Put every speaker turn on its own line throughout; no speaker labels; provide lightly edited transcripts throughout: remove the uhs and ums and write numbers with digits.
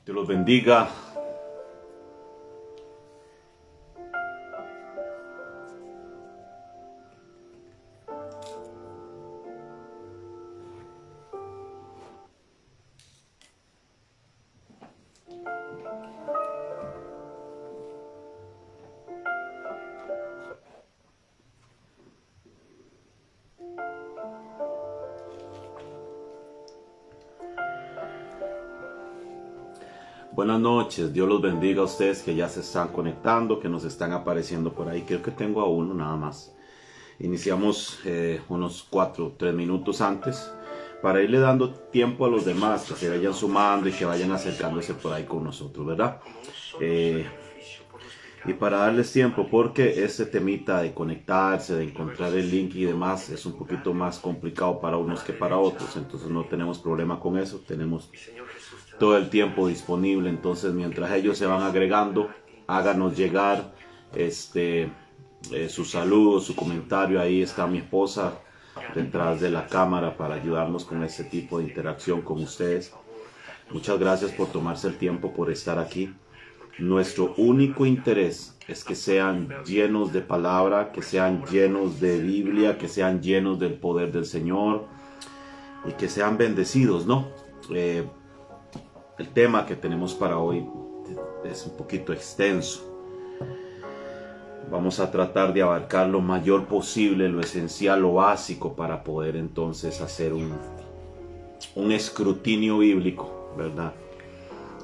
Dios los bendiga. Buenas noches, Dios los bendiga a ustedes que ya se están conectando, que nos están apareciendo por ahí. Creo que tengo a uno nada más. Iniciamos unos 3 minutos antes para irle dando tiempo a los demás que se vayan sumando y que vayan acercándose por ahí con nosotros, ¿verdad? Y para darles tiempo, porque este temita de conectarse, de encontrar el link y demás es un poquito más complicado para unos que para otros, entonces no tenemos problema con eso, tenemos todo el tiempo disponible. Entonces mientras ellos se van agregando, háganos llegar su saludo, su comentario. Ahí está mi esposa detrás de la cámara para ayudarnos con este tipo de interacción con ustedes. Muchas gracias por tomarse el tiempo, por estar aquí. Nuestro único interés es que sean llenos de palabra, que sean llenos de Biblia, que sean llenos del poder del Señor y que sean bendecidos, ¿no? El tema que tenemos para hoy es un poquito extenso. Vamos a tratar de abarcar lo mayor posible, lo esencial, lo básico, para poder entonces hacer un escrutinio bíblico, ¿verdad?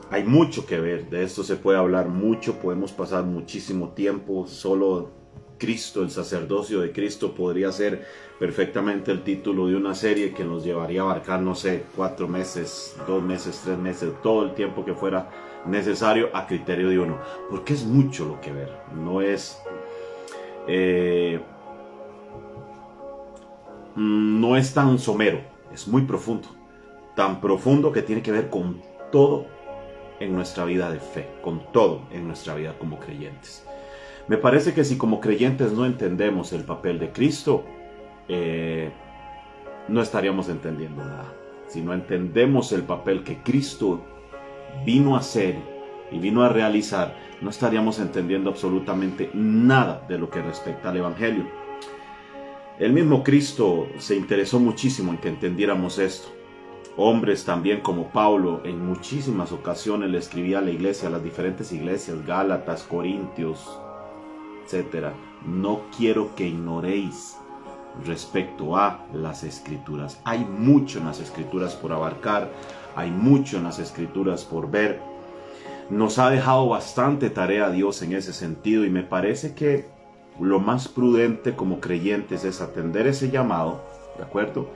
Hay mucho que ver, de esto se puede hablar mucho, podemos pasar muchísimo tiempo. Solo Cristo, el sacerdocio de Cristo, podría ser perfectamente el título de una serie que nos llevaría a abarcar, no sé, 4 meses, 2 meses, 3 meses, todo el tiempo que fuera necesario a criterio de uno, porque es mucho lo que ver, no es tan somero, es muy profundo, tan profundo que tiene que ver con todo en nuestra vida de fe, con todo en nuestra vida como creyentes. Me parece que si como creyentes no entendemos el papel de Cristo, no estaríamos entendiendo nada. Si no entendemos el papel que Cristo vino a hacer y vino a realizar, no estaríamos entendiendo absolutamente nada de lo que respecta al Evangelio. El mismo Cristo se interesó muchísimo en que entendiéramos esto. Hombres también como Pablo en muchísimas ocasiones le escribía a la iglesia, a las diferentes iglesias, Gálatas, Corintios, etcétera. No quiero que ignoréis respecto a las escrituras. Hay mucho en las escrituras por abarcar, hay mucho en las escrituras por ver. Nos ha dejado bastante tarea Dios en ese sentido, y me parece que lo más prudente como creyentes es atender ese llamado, ¿de acuerdo?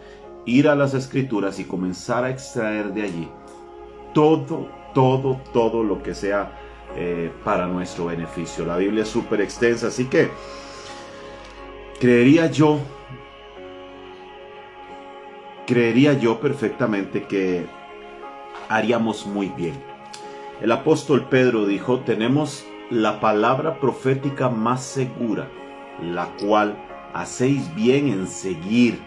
Ir a las escrituras y comenzar a extraer de allí todo lo que sea para nuestro beneficio. La Biblia es súper extensa, así que creería yo perfectamente que haríamos muy bien. El apóstol Pedro dijo: tenemos la palabra profética más segura, la cual hacéis bien en seguir,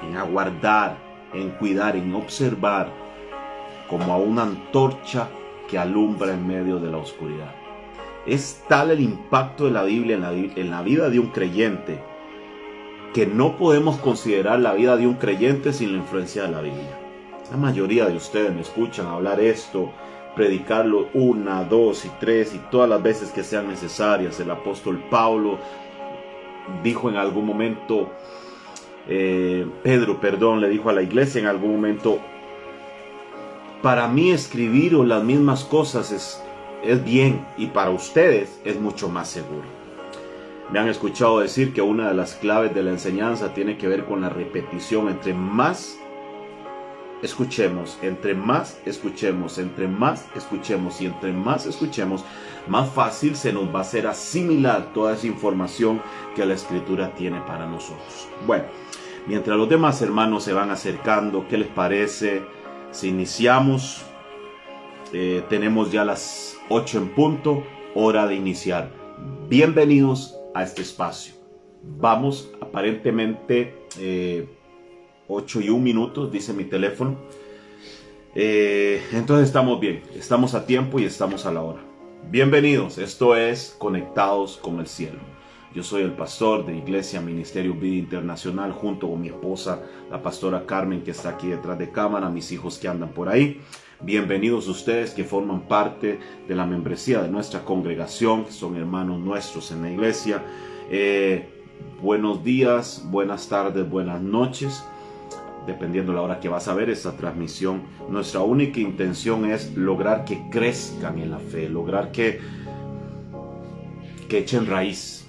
en aguardar, en cuidar, en observar, como a una antorcha que alumbra en medio de la oscuridad. Es tal el impacto de la Biblia en la vida de un creyente, que no podemos considerar la vida de un creyente sin la influencia de la Biblia. La mayoría de ustedes me escuchan hablar esto, predicarlo 1, 2 y 3 y todas las veces que sean necesarias. El apóstol Pablo dijo en algún momento, Pedro le dijo a la iglesia en algún momento: para mí escribir o las mismas cosas es bien, y para ustedes es mucho más seguro. Me han escuchado decir que una de las claves de la enseñanza tiene que ver con la repetición. Entre más escuchemos, entre más escuchemos, entre más escuchemos y entre más escuchemos, más fácil se nos va a hacer asimilar toda esa información que la Escritura tiene para nosotros. Bueno, mientras los demás hermanos se van acercando, ¿qué les parece si iniciamos? Tenemos ya las 8 en punto, hora de iniciar. Bienvenidos a este espacio. Vamos, aparentemente 8 y 1 minutos, dice mi teléfono. Entonces estamos bien, estamos a tiempo y estamos a la hora. Bienvenidos, esto es Conectados con el Cielo. Yo soy el pastor de Iglesia Ministerio Vida Internacional junto con mi esposa, la pastora Carmen, que está aquí detrás de cámara, mis hijos que andan por ahí. Bienvenidos ustedes que forman parte de la membresía de nuestra congregación, que son hermanos nuestros en la iglesia. Buenos días, buenas tardes, buenas noches, dependiendo de la hora que vas a ver esta transmisión. Nuestra única intención es lograr que crezcan en la fe, lograr que echen raíz.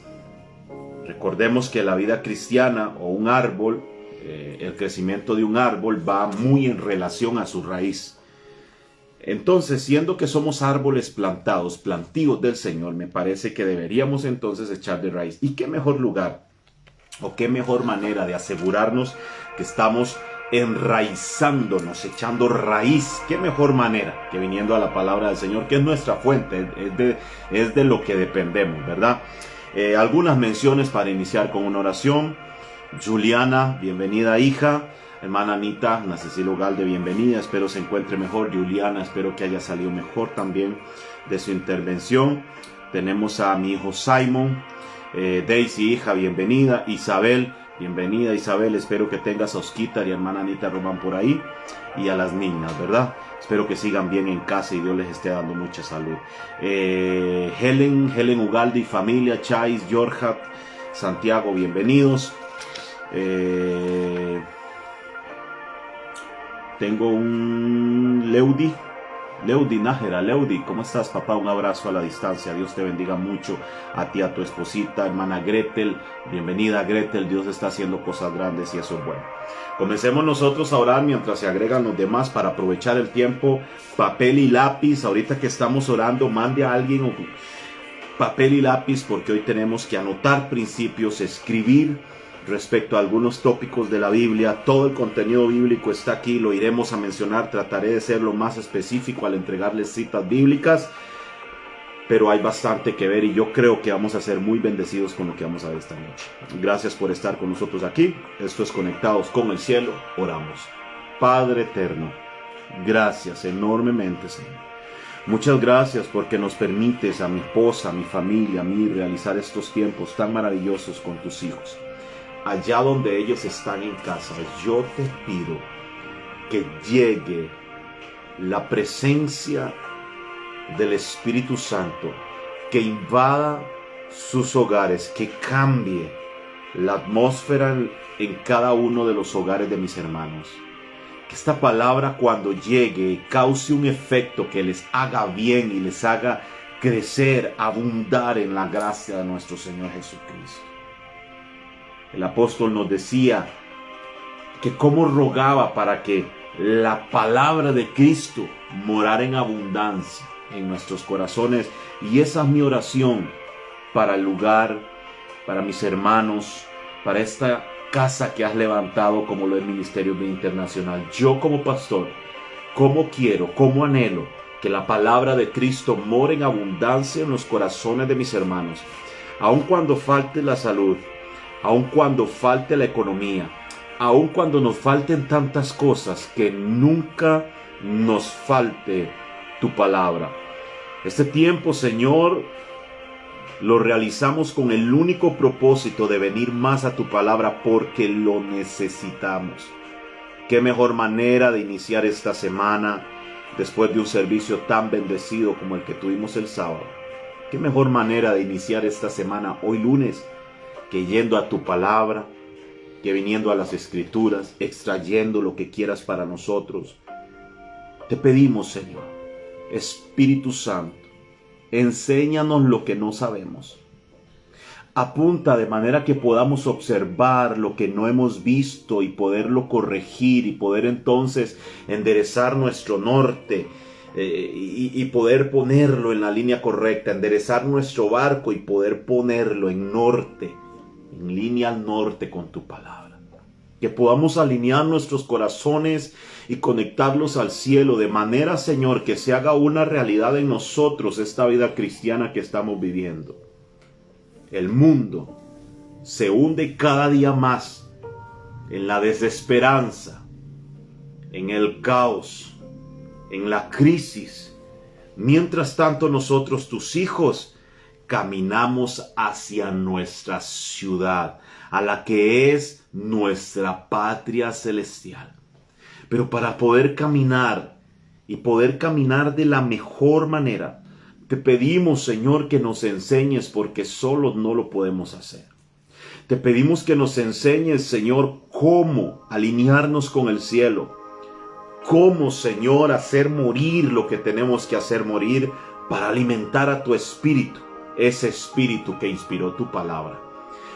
Recordemos que la vida cristiana o un árbol, el crecimiento de un árbol va muy en relación a su raíz. Entonces, siendo que somos árboles plantados, plantíos del Señor, me parece que deberíamos entonces echar de raíz. ¿Y qué mejor lugar o qué mejor manera de asegurarnos que estamos enraizándonos, echando raíz? ¿Qué mejor manera que viniendo a la palabra del Señor, que es nuestra fuente, es de lo que dependemos, ¿verdad? Algunas menciones para iniciar con una oración. Juliana, bienvenida hija. Hermana Anita, Ana Cecilia Ugalde, bienvenida, espero se encuentre mejor. Juliana, espero que haya salido mejor también de su intervención. Tenemos a mi hijo Simon. Daisy, hija, bienvenida. Isabel, bienvenida Isabel, espero que tengas a Osquitar y a hermana Anita Román por ahí. Y a las niñas, ¿verdad? Espero que sigan bien en casa y Dios les esté dando mucha salud. Helen Ugalde y familia, Chais, Yorhat, Santiago, bienvenidos. Tengo un Leudi Nájera. Leudi, ¿cómo estás, papá? Un abrazo a la distancia. Dios te bendiga mucho. A ti, a tu esposita, hermana Gretel. Bienvenida, Gretel. Dios está haciendo cosas grandes y eso es bueno. Comencemos nosotros a orar mientras se agregan los demás para aprovechar el tiempo. Papel y lápiz. Ahorita que estamos orando, mande a alguien papel y lápiz porque hoy tenemos que anotar principios, escribir respecto a algunos tópicos de la Biblia. Todo el contenido bíblico está aquí, lo iremos a mencionar. Trataré de ser lo más específico al entregarles citas bíblicas, pero hay bastante que ver y yo creo que vamos a ser muy bendecidos con lo que vamos a ver esta noche. Gracias por estar con nosotros aquí. Esto es Conectados con el Cielo. Oramos. Padre eterno, gracias enormemente, Señor. Muchas gracias porque nos permites a mi esposa, a mi familia, a mí realizar estos tiempos tan maravillosos con tus hijos. Allá donde ellos están en casa, yo te pido que llegue la presencia del Espíritu Santo, que invada sus hogares, que cambie la atmósfera en cada uno de los hogares de mis hermanos. Que esta palabra cuando llegue cause un efecto que les haga bien y les haga crecer, abundar en la gracia de nuestro Señor Jesucristo. El apóstol nos decía que cómo rogaba para que la palabra de Cristo morara en abundancia en nuestros corazones. Y esa es mi oración para el lugar, para mis hermanos, para esta casa que has levantado como lo es Ministerio Vida Internacional. Yo como pastor, cómo quiero, cómo anhelo que la palabra de Cristo more en abundancia en los corazones de mis hermanos. Aun cuando falte la salud, aun cuando falte la economía, aun cuando nos falten tantas cosas, que nunca nos falte tu palabra. Este tiempo, Señor, lo realizamos con el único propósito de venir más a tu palabra porque lo necesitamos. Qué mejor manera de iniciar esta semana después de un servicio tan bendecido como el que tuvimos el sábado. Qué mejor manera de iniciar esta semana hoy lunes que yendo a tu palabra, que viniendo a las Escrituras, extrayendo lo que quieras para nosotros. Te pedimos, Señor, Espíritu Santo, enséñanos lo que no sabemos. Apunta de manera que podamos observar lo que no hemos visto y poderlo corregir y poder entonces enderezar nuestro norte y poder ponerlo en la línea correcta, enderezar nuestro barco y poder ponerlo en norte, en línea al norte con tu palabra. Que podamos alinear nuestros corazones y conectarlos al cielo de manera, Señor, que se haga una realidad en nosotros esta vida cristiana que estamos viviendo. El mundo se hunde cada día más en la desesperanza, en el caos, en la crisis. Mientras tanto, nosotros, tus hijos, caminamos hacia nuestra ciudad, a la que es nuestra patria celestial. Pero para poder caminar y poder caminar de la mejor manera, te pedimos, Señor, que nos enseñes, porque solos no lo podemos hacer. Te pedimos que nos enseñes, Señor, cómo alinearnos con el cielo. Cómo, Señor, hacer morir lo que tenemos que hacer morir para alimentar a tu espíritu, ese espíritu que inspiró tu palabra.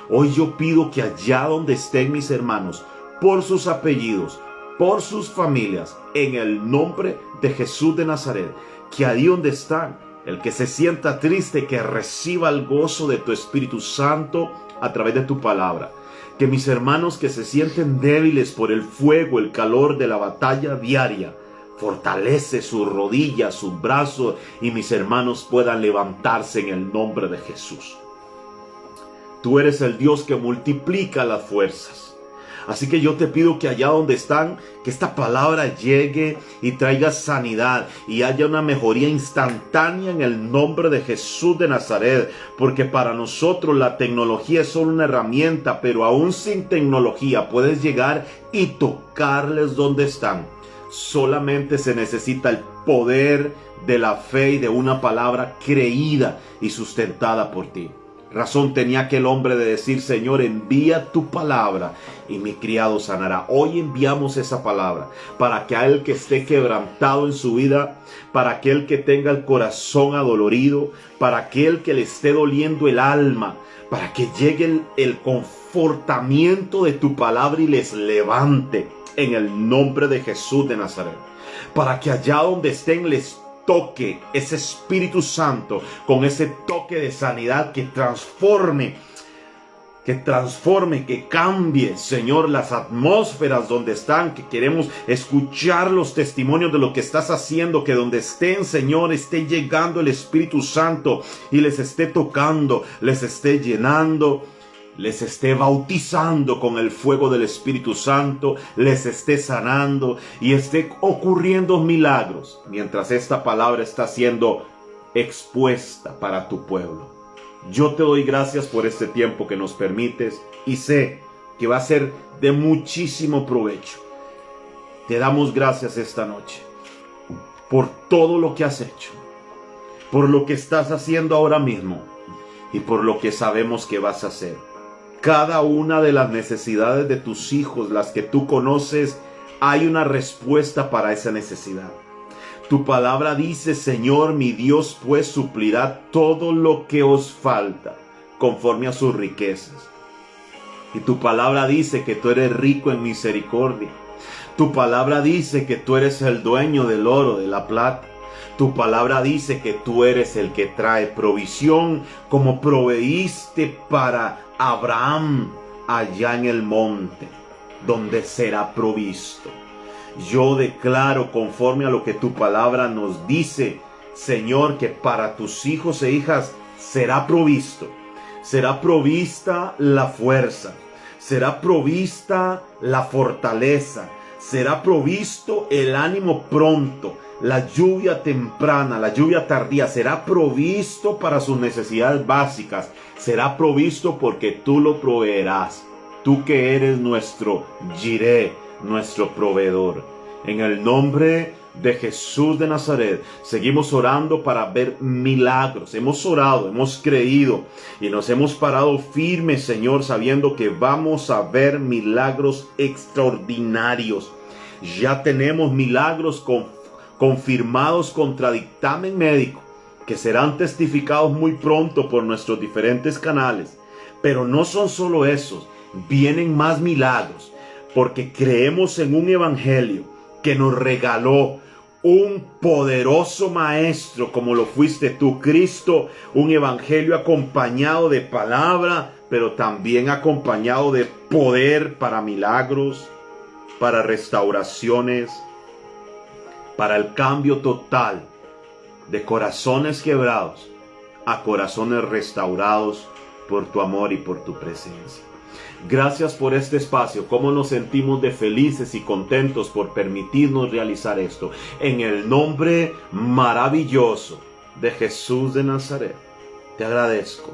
Hoy yo pido que allá donde estén mis hermanos, por sus apellidos, por sus familias, en el nombre de Jesús de Nazaret, que ahí donde están, el que se sienta triste, que reciba el gozo de tu Espíritu Santo a través de tu palabra. Que mis hermanos que se sienten débiles por el fuego, el calor de la batalla diaria, fortalece sus rodillas, sus brazos, y mis hermanos puedan levantarse en el nombre de Jesús. Tú eres el Dios que multiplica las fuerzas. Así que yo te pido que allá donde están, que esta palabra llegue y traiga sanidad y haya una mejoría instantánea en el nombre de Jesús de Nazaret. Porque para nosotros la tecnología es solo una herramienta, pero aún sin tecnología puedes llegar y tocarles donde están. Solamente se necesita el poder de la fe y de una palabra creída y sustentada por ti. Razón tenía aquel hombre de decir: Señor, envía tu palabra y mi criado sanará. Hoy enviamos esa palabra para aquel que esté quebrantado en su vida, para aquel que tenga el corazón adolorido, para aquel que le esté doliendo el alma, para que llegue el confortamiento de tu palabra y les levante en el nombre de Jesús de Nazaret. Para que allá donde estén les toque ese Espíritu Santo con ese toque de sanidad que transforme, que cambie, Señor, las atmósferas donde están, que queremos escuchar los testimonios de lo que estás haciendo, que donde estén, Señor, esté llegando el Espíritu Santo y les esté tocando, les esté llenando, les esté bautizando con el fuego del Espíritu Santo, les esté sanando y esté ocurriendo milagros mientras esta palabra está siendo expuesta para tu pueblo. Yo te doy gracias por este tiempo que nos permites y sé que va a ser de muchísimo provecho. Te damos gracias esta noche por todo lo que has hecho, por lo que estás haciendo ahora mismo y por lo que sabemos que vas a hacer. Cada una de las necesidades de tus hijos, las que tú conoces, hay una respuesta para esa necesidad. Tu palabra dice: Señor, mi Dios, pues suplirá todo lo que os falta, conforme a sus riquezas. Y tu palabra dice que tú eres rico en misericordia. Tu palabra dice que tú eres el dueño del oro, de la plata. Tu palabra dice que tú eres el que trae provisión, como proveíste para Abraham allá en el monte, donde será provisto. Yo declaro, conforme a lo que tu palabra nos dice, Señor, que para tus hijos e hijas será provisto. Será provista la fuerza, será provista la fortaleza, será provisto el ánimo pronto, la lluvia temprana, la lluvia tardía, será provisto para sus necesidades básicas, será provisto porque tú lo proveerás, tú que eres nuestro Jireh, nuestro proveedor. En el nombre de Jesús de Nazaret, seguimos orando para ver milagros. Hemos orado, hemos creído y nos hemos parado firmes, Señor, sabiendo que vamos a ver milagros extraordinarios. Ya tenemos milagros confirmados contra dictamen médico, que serán testificados muy pronto por nuestros diferentes canales. Pero no son solo esos, vienen más milagros, porque creemos en un evangelio que nos regaló un poderoso maestro como lo fuiste tú, Cristo, un evangelio acompañado de palabra, pero también acompañado de poder para milagros, para restauraciones, para el cambio total de corazones quebrados a corazones restaurados por tu amor y por tu presencia. Gracias por este espacio, cómo nos sentimos de felices y contentos por permitirnos realizar esto. En el nombre maravilloso de Jesús de Nazaret, te agradezco,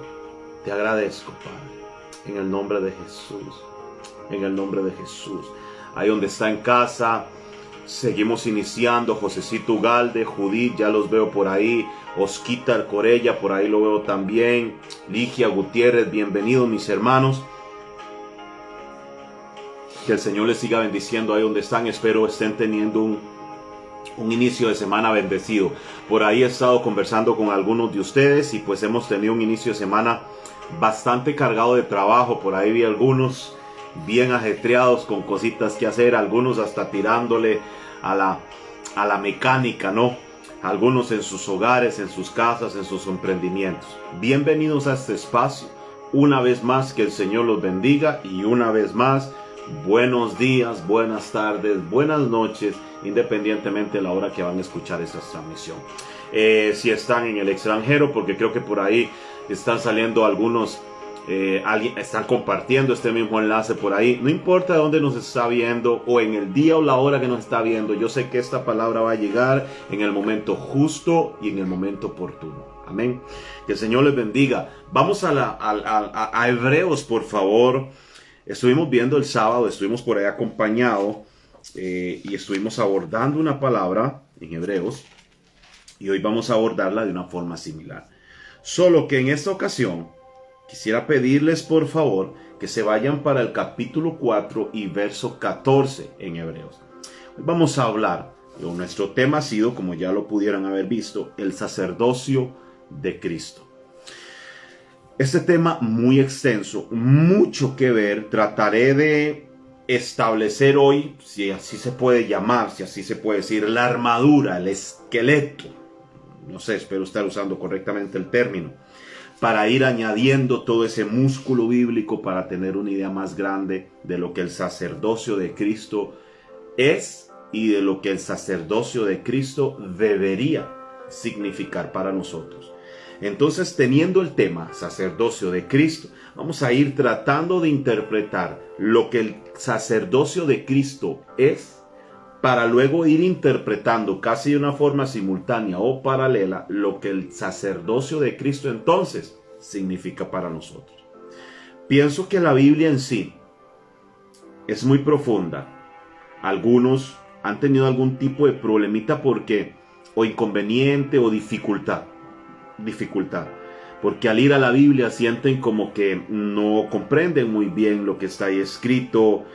Padre. En el nombre de Jesús, en el nombre de Jesús. Ahí donde está en casa, seguimos iniciando. Josecito Ugalde, Judith, ya los veo por ahí. Osquitar Corella, por ahí lo veo también. Ligia Gutiérrez, bienvenidos mis hermanos. Que el Señor les siga bendiciendo ahí donde están. Espero estén teniendo un inicio de semana bendecido. Por ahí he estado conversando con algunos de ustedes y pues hemos tenido un inicio de semana bastante cargado de trabajo. Por ahí vi algunos bien ajetreados con cositas que hacer, algunos hasta tirándole a la mecánica, ¿no? Algunos en sus hogares, en sus casas, en sus emprendimientos. Bienvenidos a este espacio. Una vez más, que el Señor los bendiga y una vez más, buenos días, buenas tardes, buenas noches, independientemente de la hora que van a escuchar esta transmisión. Si están en el extranjero, porque creo que por ahí están saliendo algunos, están compartiendo este mismo enlace por ahí. No importa de dónde nos está viendo o en el día o la hora que nos está viendo, yo sé que esta palabra va a llegar en el momento justo y en el momento oportuno. Amén. Que el Señor les bendiga. Vamos a Hebreos, por favor. Estuvimos viendo el sábado, estuvimos por ahí acompañados y estuvimos abordando una palabra en Hebreos y hoy vamos a abordarla de una forma similar. Solo que en esta ocasión quisiera pedirles por favor que se vayan para el capítulo 4 y verso 14 en Hebreos. Hoy vamos a hablar, nuestro tema ha sido, como ya lo pudieran haber visto, el sacerdocio de Cristo. Este tema muy extenso, mucho que ver. Trataré de establecer hoy, si así se puede llamar, si así se puede decir, la armadura, el esqueleto. No sé, espero estar usando correctamente el término. Para ir añadiendo todo ese músculo bíblico para tener una idea más grande de lo que el sacerdocio de Cristo es y de lo que el sacerdocio de Cristo debería significar para nosotros. Entonces, teniendo el tema sacerdocio de Cristo, vamos a ir tratando de interpretar lo que el sacerdocio de Cristo es, para luego ir interpretando casi de una forma simultánea o paralela lo que el sacerdocio de Cristo entonces significa para nosotros. Pienso que la Biblia en sí es muy profunda. Algunos han tenido algún tipo de problemita porque, o inconveniente o dificultad, porque al ir a la Biblia sienten como que no comprenden muy bien lo que está ahí escrito,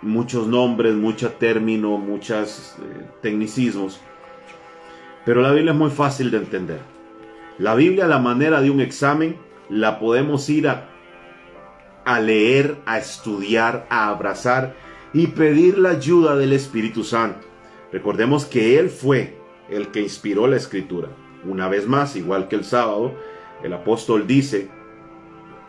muchos nombres, muchos términos, muchos tecnicismos, pero la Biblia es muy fácil de entender. La Biblia, a la manera de un examen, la podemos ir a leer, a estudiar, a abrazar y pedir la ayuda del Espíritu Santo. Recordemos que Él fue el que inspiró la Escritura. Una vez más, igual que el sábado, el apóstol dice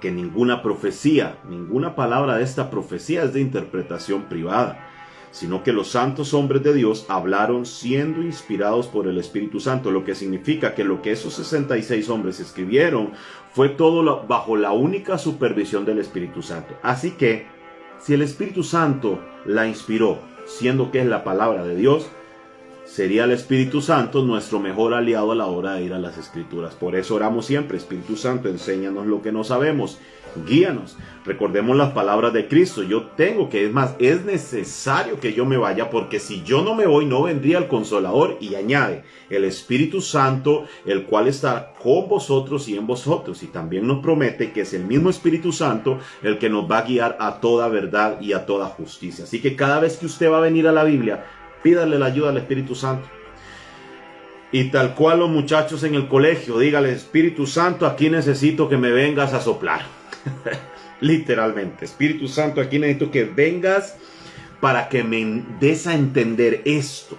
que ninguna profecía, ninguna palabra de esta profecía es de interpretación privada, sino que los santos hombres de Dios hablaron siendo inspirados por el Espíritu Santo, lo que significa que lo que esos 66 hombres escribieron fue todo bajo la única supervisión del Espíritu Santo. Así que, si el Espíritu Santo la inspiró, siendo que es la palabra de Dios, sería el Espíritu Santo nuestro mejor aliado a la hora de ir a las Escrituras. Por eso oramos siempre: Espíritu Santo, enséñanos lo que no sabemos, guíanos. Recordemos las palabras de Cristo: yo tengo que, es necesario que yo me vaya, porque si yo no me voy, no vendría el Consolador. Y añade, el Espíritu Santo, el cual está con vosotros y en vosotros. Y también nos promete que es el mismo Espíritu Santo el que nos va a guiar a toda verdad y a toda justicia. Así que cada vez que usted va a venir a la Biblia, pídale la ayuda al Espíritu Santo. Y tal cual los muchachos en el colegio, dígale: Espíritu Santo, aquí necesito que me vengas a soplar. Literalmente: Espíritu Santo, aquí necesito que vengas para que me des a entender esto.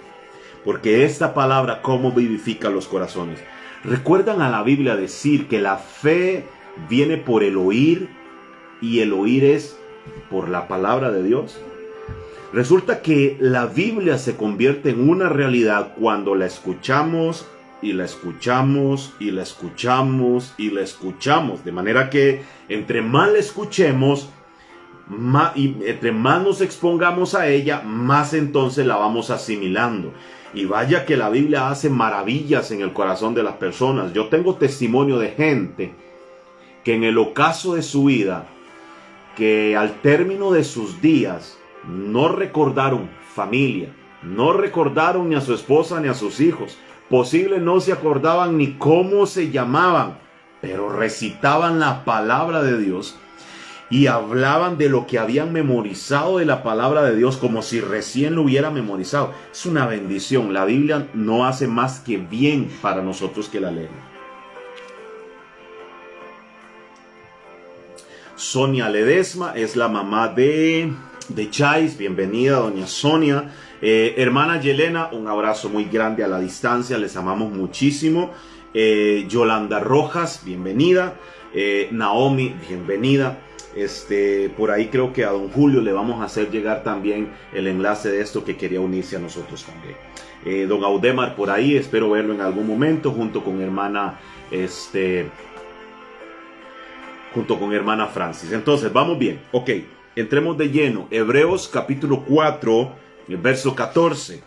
Porque esta palabra, cómo vivifica los corazones. ¿Recuerdan a la Biblia decir que la fe viene por el oír y el oír es por la palabra de Dios? Resulta que la Biblia se convierte en una realidad cuando la escuchamos y la escuchamos y la escuchamos y la escuchamos. De manera que entre más la escuchemos, y entre más nos expongamos a ella, más entonces la vamos asimilando. Y vaya que la Biblia hace maravillas en el corazón de las personas. Yo tengo testimonio de gente que en el ocaso de su vida, que al término de sus días, no recordaron familia, no recordaron ni a su esposa ni a sus hijos. Posible no se acordaban ni cómo se llamaban, pero recitaban la palabra de Dios y hablaban de lo que habían memorizado de la palabra de Dios como si recién lo hubiera memorizado. Es una bendición. La Biblia no hace más que bien para nosotros que la leemos. Sonia Ledesma es la mamá de Chais. Bienvenida, doña Sonia. Hermana Yelena, un abrazo muy grande a la distancia. Les amamos muchísimo. Yolanda Rojas, bienvenida. Naomi, bienvenida. Por ahí creo que a don Julio le vamos a hacer llegar también el enlace de esto, que quería unirse a nosotros también. Don Audemar por ahí, espero verlo en algún momento junto con hermana Francis. Entonces vamos bien, ok, entremos de lleno. Hebreos capítulo 4, verso 14.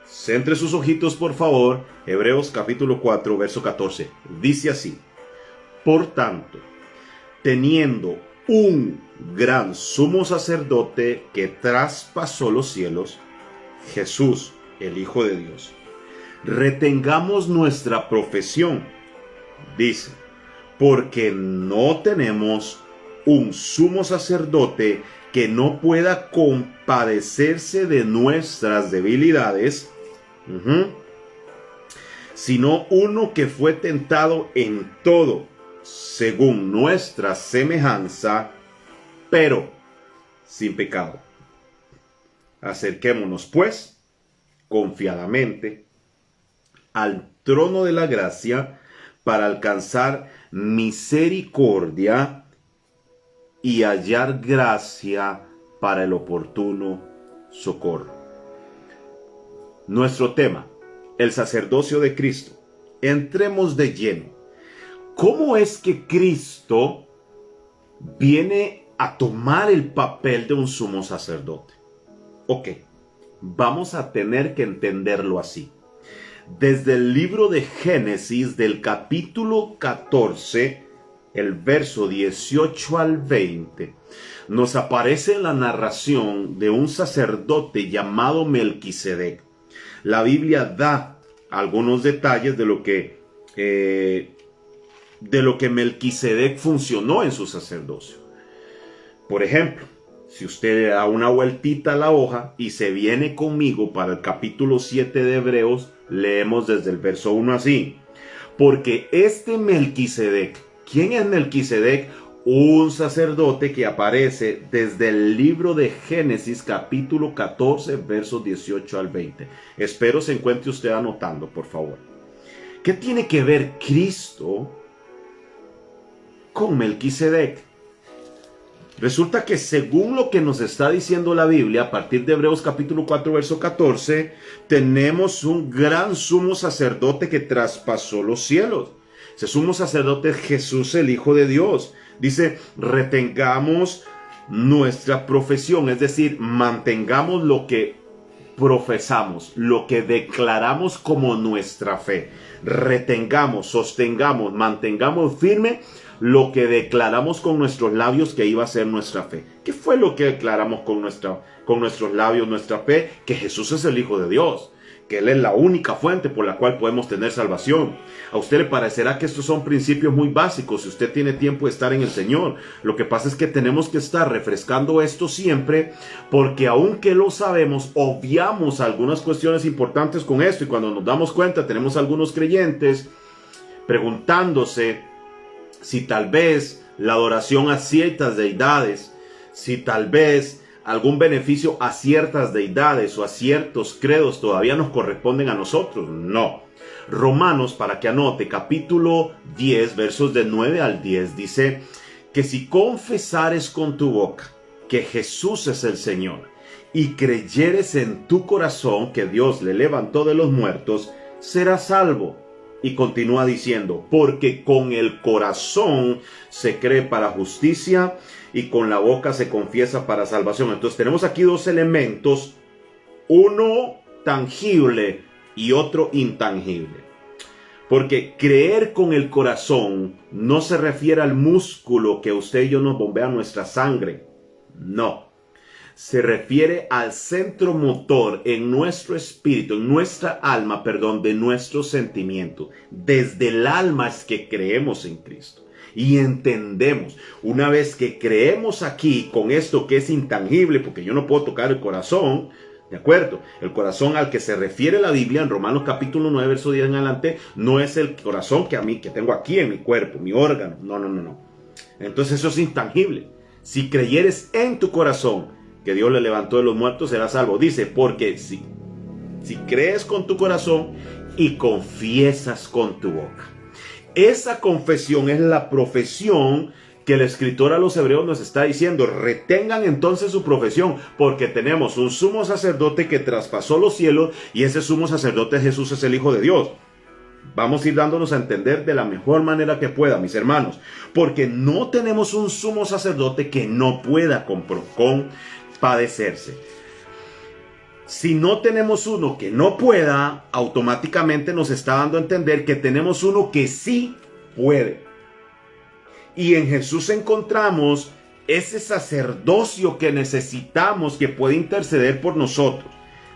Centre sus ojitos por favor. Hebreos capítulo 4, verso 14. Dice así: por tanto, teniendo un gran sumo sacerdote que traspasó los cielos, Jesús, el Hijo de Dios, retengamos nuestra profesión. Dice, porque no tenemos un sumo sacerdote que no pueda compadecerse de nuestras debilidades, sino uno que fue tentado en todo, según nuestra semejanza, pero sin pecado. Acerquémonos, pues, confiadamente al trono de la gracia para alcanzar misericordia y hallar gracia para el oportuno socorro. Nuestro tema, el sacerdocio de Cristo. Entremos de lleno. ¿Cómo es que Cristo viene a tomar el papel de un sumo sacerdote? Ok, vamos a tener que entenderlo así. Desde el libro de Génesis, del capítulo 14, el verso 18 al 20, nos aparece la narración de un sacerdote llamado Melquisedec. La Biblia da algunos detalles de lo que Melquisedec funcionó en su sacerdocio. Por ejemplo, si usted da una vueltita a la hoja y se viene conmigo para el capítulo 7 de Hebreos, leemos desde el verso 1 así: porque este Melquisedec, ¿quién es Melquisedec? Un sacerdote que aparece desde el libro de Génesis capítulo 14 versos 18 al 20. Espero se encuentre usted anotando, por favor. ¿Qué tiene que ver Cristo con Melquisedec? Resulta que según lo que nos está diciendo la Biblia, a partir de Hebreos capítulo 4, verso 14, tenemos un gran sumo sacerdote que traspasó los cielos. Ese sumo sacerdote es Jesús, el Hijo de Dios. Dice, retengamos nuestra profesión, es decir, mantengamos lo que profesamos, lo que declaramos como nuestra fe. Retengamos, sostengamos, mantengamos firme lo que declaramos con nuestros labios que iba a ser nuestra fe. ¿Qué fue lo que declaramos con nuestros labios, nuestra fe? Que Jesús es el Hijo de Dios, que Él es la única fuente por la cual podemos tener salvación. A usted le parecerá que estos son principios muy básicos si usted tiene tiempo de estar en el Señor. Lo que pasa es que tenemos que estar refrescando esto siempre, porque aunque lo sabemos, obviamos algunas cuestiones importantes con esto, y cuando nos damos cuenta tenemos algunos creyentes preguntándose si tal vez la adoración a ciertas deidades, si tal vez algún beneficio a ciertas deidades o a ciertos credos todavía nos corresponden a nosotros. No. Romanos, para que anote, capítulo 10, versos de 9 al 10, dice que si confesares con tu boca que Jesús es el Señor y creyeres en tu corazón que Dios le levantó de los muertos, serás salvo. Y continúa diciendo, porque con el corazón se cree para justicia y con la boca se confiesa para salvación. Entonces tenemos aquí dos elementos, uno tangible y otro intangible. Porque creer con el corazón no se refiere al músculo que usted y yo nos bombea nuestra sangre. No. Se refiere al centro motor en nuestro espíritu, en nuestra alma, de nuestros sentimientos. Desde el alma es que creemos en Cristo. Y entendemos, una vez que creemos aquí con esto que es intangible, porque yo no puedo tocar el corazón, ¿de acuerdo? El corazón al que se refiere la Biblia en Romanos capítulo 9, verso 10 en adelante, no es el corazón que tengo aquí en mi cuerpo, mi órgano. No. Entonces eso es intangible. Si creyeres en tu corazón que Dios le levantó de los muertos, serás salvo. Dice, porque si crees con tu corazón y confiesas con tu boca. Esa confesión es la profesión que el escritor a los hebreos nos está diciendo. Retengan entonces su profesión, porque tenemos un sumo sacerdote que traspasó los cielos, y ese sumo sacerdote Jesús es el Hijo de Dios. Vamos a ir dándonos a entender de la mejor manera que pueda, mis hermanos, porque no tenemos un sumo sacerdote que no pueda compadecerse. Si no tenemos uno que no pueda, automáticamente nos está dando a entender que tenemos uno que sí puede. Y en Jesús encontramos ese sacerdocio que necesitamos, que puede interceder por nosotros.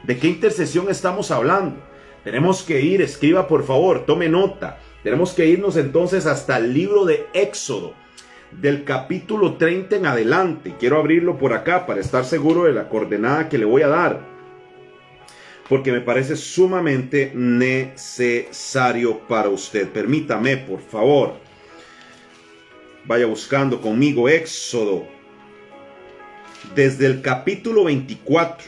¿De qué intercesión estamos hablando? Tenemos que ir, escriba por favor, tome nota. Tenemos que irnos entonces hasta el libro de Éxodo, del capítulo 30 en adelante. Quiero abrirlo por acá para estar seguro de la coordenada que le voy a dar, porque me parece sumamente necesario para usted. Permítame, por favor. Vaya buscando conmigo Éxodo, desde el capítulo 24.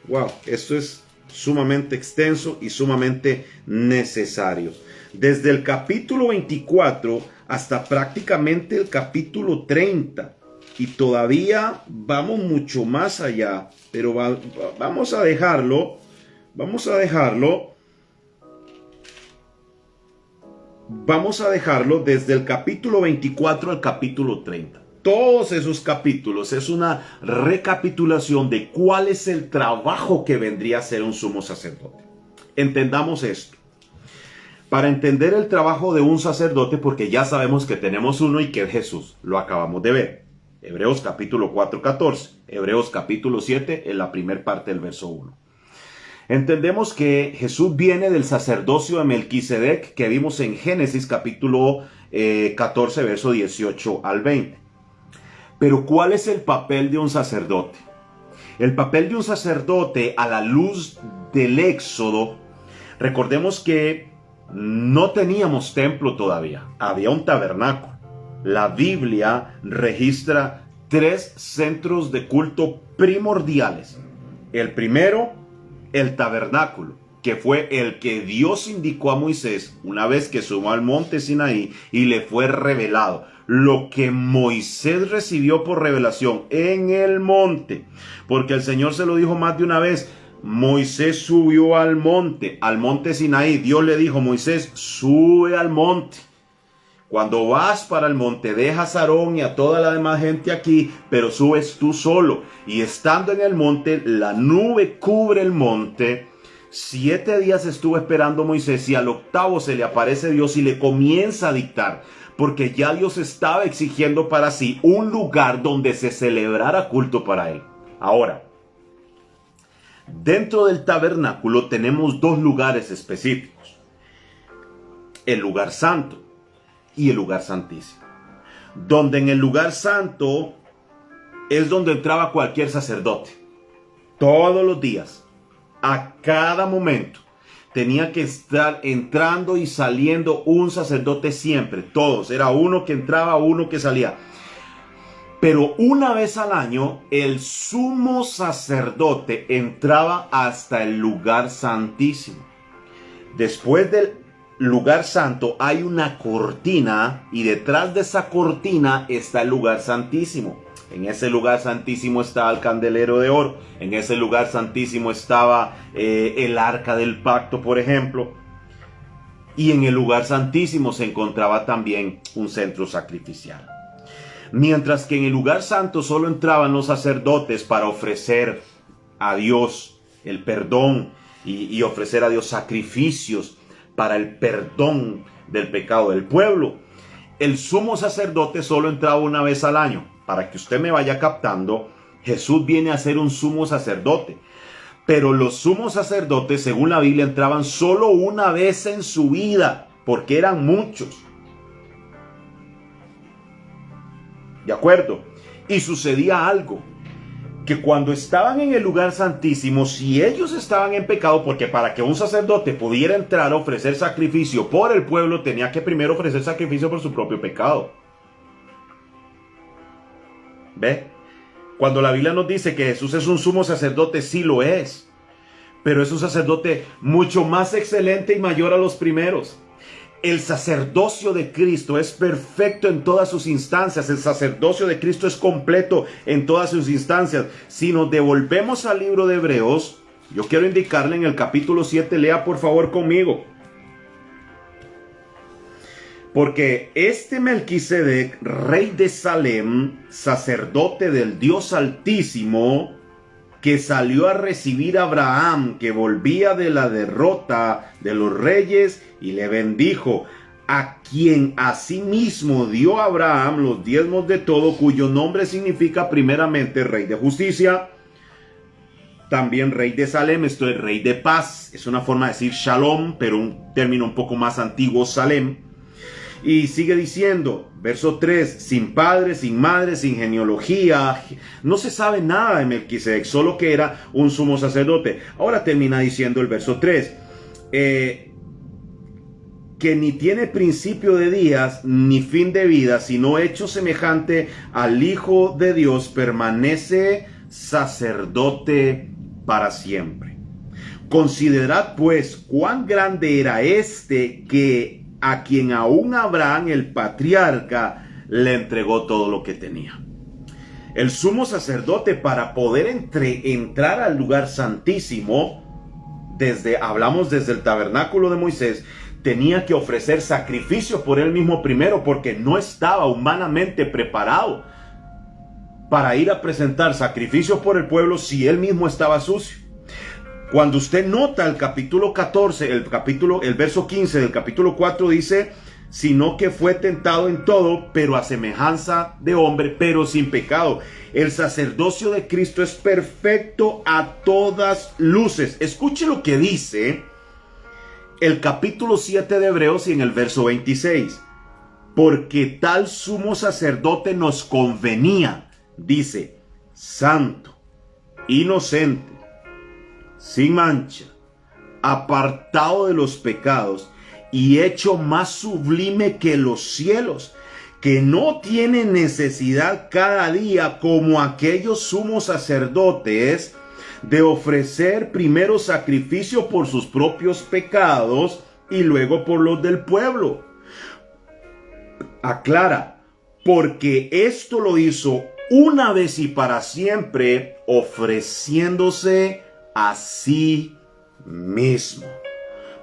Wow, esto es sumamente extenso y sumamente necesario. Desde el capítulo 24 hasta prácticamente el capítulo 30. Y todavía vamos mucho más allá, pero vamos a dejarlo desde el capítulo 24 al capítulo 30. Todos esos capítulos es una recapitulación de cuál es el trabajo que vendría a ser un sumo sacerdote. Entendamos esto. Para entender el trabajo de un sacerdote, porque ya sabemos que tenemos uno y que es Jesús, lo acabamos de ver. Hebreos capítulo 4, 14. Hebreos capítulo 7, en la primera parte del verso 1. Entendemos que Jesús viene del sacerdocio de Melquisedec que vimos en Génesis capítulo 14, verso 18 al 20. Pero ¿cuál es el papel de un sacerdote? El papel de un sacerdote a la luz del Éxodo, recordemos que no teníamos templo todavía, había un tabernáculo. La Biblia registra 3 centros de culto primordiales. El primero, el tabernáculo, que fue el que Dios indicó a Moisés una vez que subió al monte Sinaí y le fue revelado. Lo que Moisés recibió por revelación en el monte, porque el Señor se lo dijo más de una vez. Moisés subió al monte Sinaí. Dios le dijo, Moisés, sube al monte. Cuando vas para el monte, dejas a Aarón y a toda la demás gente aquí, pero subes tú solo. Y estando en el monte, la nube cubre el monte. 7 días estuvo esperando Moisés, y al 8º se le aparece Dios y le comienza a dictar, porque ya Dios estaba exigiendo para sí un lugar donde se celebrara culto para él. Ahora, dentro del tabernáculo tenemos 2 lugares específicos: el lugar santo y el lugar santísimo. Donde en el lugar santo es donde entraba cualquier sacerdote. Todos los días, a cada momento, tenía que estar entrando y saliendo un sacerdote siempre. Todos, era uno que entraba, uno que salía. Pero una vez al año, el sumo sacerdote entraba hasta el lugar santísimo. Después del lugar santo hay una cortina, y detrás de esa cortina está el lugar santísimo. En ese lugar santísimo estaba el candelero de oro. En ese lugar santísimo estaba el arca del pacto, por ejemplo. Y en el lugar santísimo se encontraba también un centro sacrificial. Mientras que en el lugar santo solo entraban los sacerdotes para ofrecer a Dios el perdón y ofrecer a Dios sacrificios para el perdón del pecado del pueblo. El sumo sacerdote solo entraba una vez al año. Para que usted me vaya captando, Jesús viene a ser un sumo sacerdote. Pero los sumos sacerdotes, según la Biblia, entraban solo una vez en su vida, porque eran muchos. ¿De acuerdo? Y sucedía algo, que cuando estaban en el lugar santísimo, si ellos estaban en pecado, porque para que un sacerdote pudiera entrar a ofrecer sacrificio por el pueblo, tenía que primero ofrecer sacrificio por su propio pecado. ¿Ve? Cuando la Biblia nos dice que Jesús es un sumo sacerdote, sí lo es. Pero es un sacerdote mucho más excelente y mayor a los primeros. El sacerdocio de Cristo es perfecto en todas sus instancias. El sacerdocio de Cristo es completo en todas sus instancias. Si nos devolvemos al libro de Hebreos, yo quiero indicarle en el capítulo 7, lea por favor conmigo. Porque este Melquisedec, rey de Salem, sacerdote del Dios Altísimo, que salió a recibir a Abraham, que volvía de la derrota de los reyes, y le bendijo, a quien asimismo dio a Abraham los diezmos de todo, cuyo nombre significa primeramente rey de justicia, también rey de Salem, esto es rey de paz, es una forma de decir shalom, pero un término un poco más antiguo, Salem. Y sigue diciendo, verso 3, sin padre, sin madre, sin genealogía, no se sabe nada de Melquisedec, solo que era un sumo sacerdote. Ahora termina diciendo el verso 3, que ni tiene principio de días, ni fin de vida, sino hecho semejante al Hijo de Dios, permanece sacerdote para siempre. Considerad pues cuán grande era este que a quien aún Abraham, el patriarca, le entregó todo lo que tenía. El sumo sacerdote, para poder entrar al lugar santísimo, hablamos desde el tabernáculo de Moisés, tenía que ofrecer sacrificio por él mismo primero, porque no estaba humanamente preparado para ir a presentar sacrificios por el pueblo si él mismo estaba sucio. Cuando usted nota el capítulo 14, el verso 15 del capítulo 4 dice, sino que fue tentado en todo, pero a semejanza de hombre, pero sin pecado. El sacerdocio de Cristo es perfecto a todas luces. Escuche lo que dice el capítulo 7 de Hebreos y en el verso 26. Porque tal sumo sacerdote nos convenía, dice, santo, inocente, sin mancha, apartado de los pecados y hecho más sublime que los cielos, que no tiene necesidad cada día como aquellos sumos sacerdotes de ofrecer primero sacrificio por sus propios pecados y luego por los del pueblo. Aclara, porque esto lo hizo una vez y para siempre, ofreciéndose a sí mismo.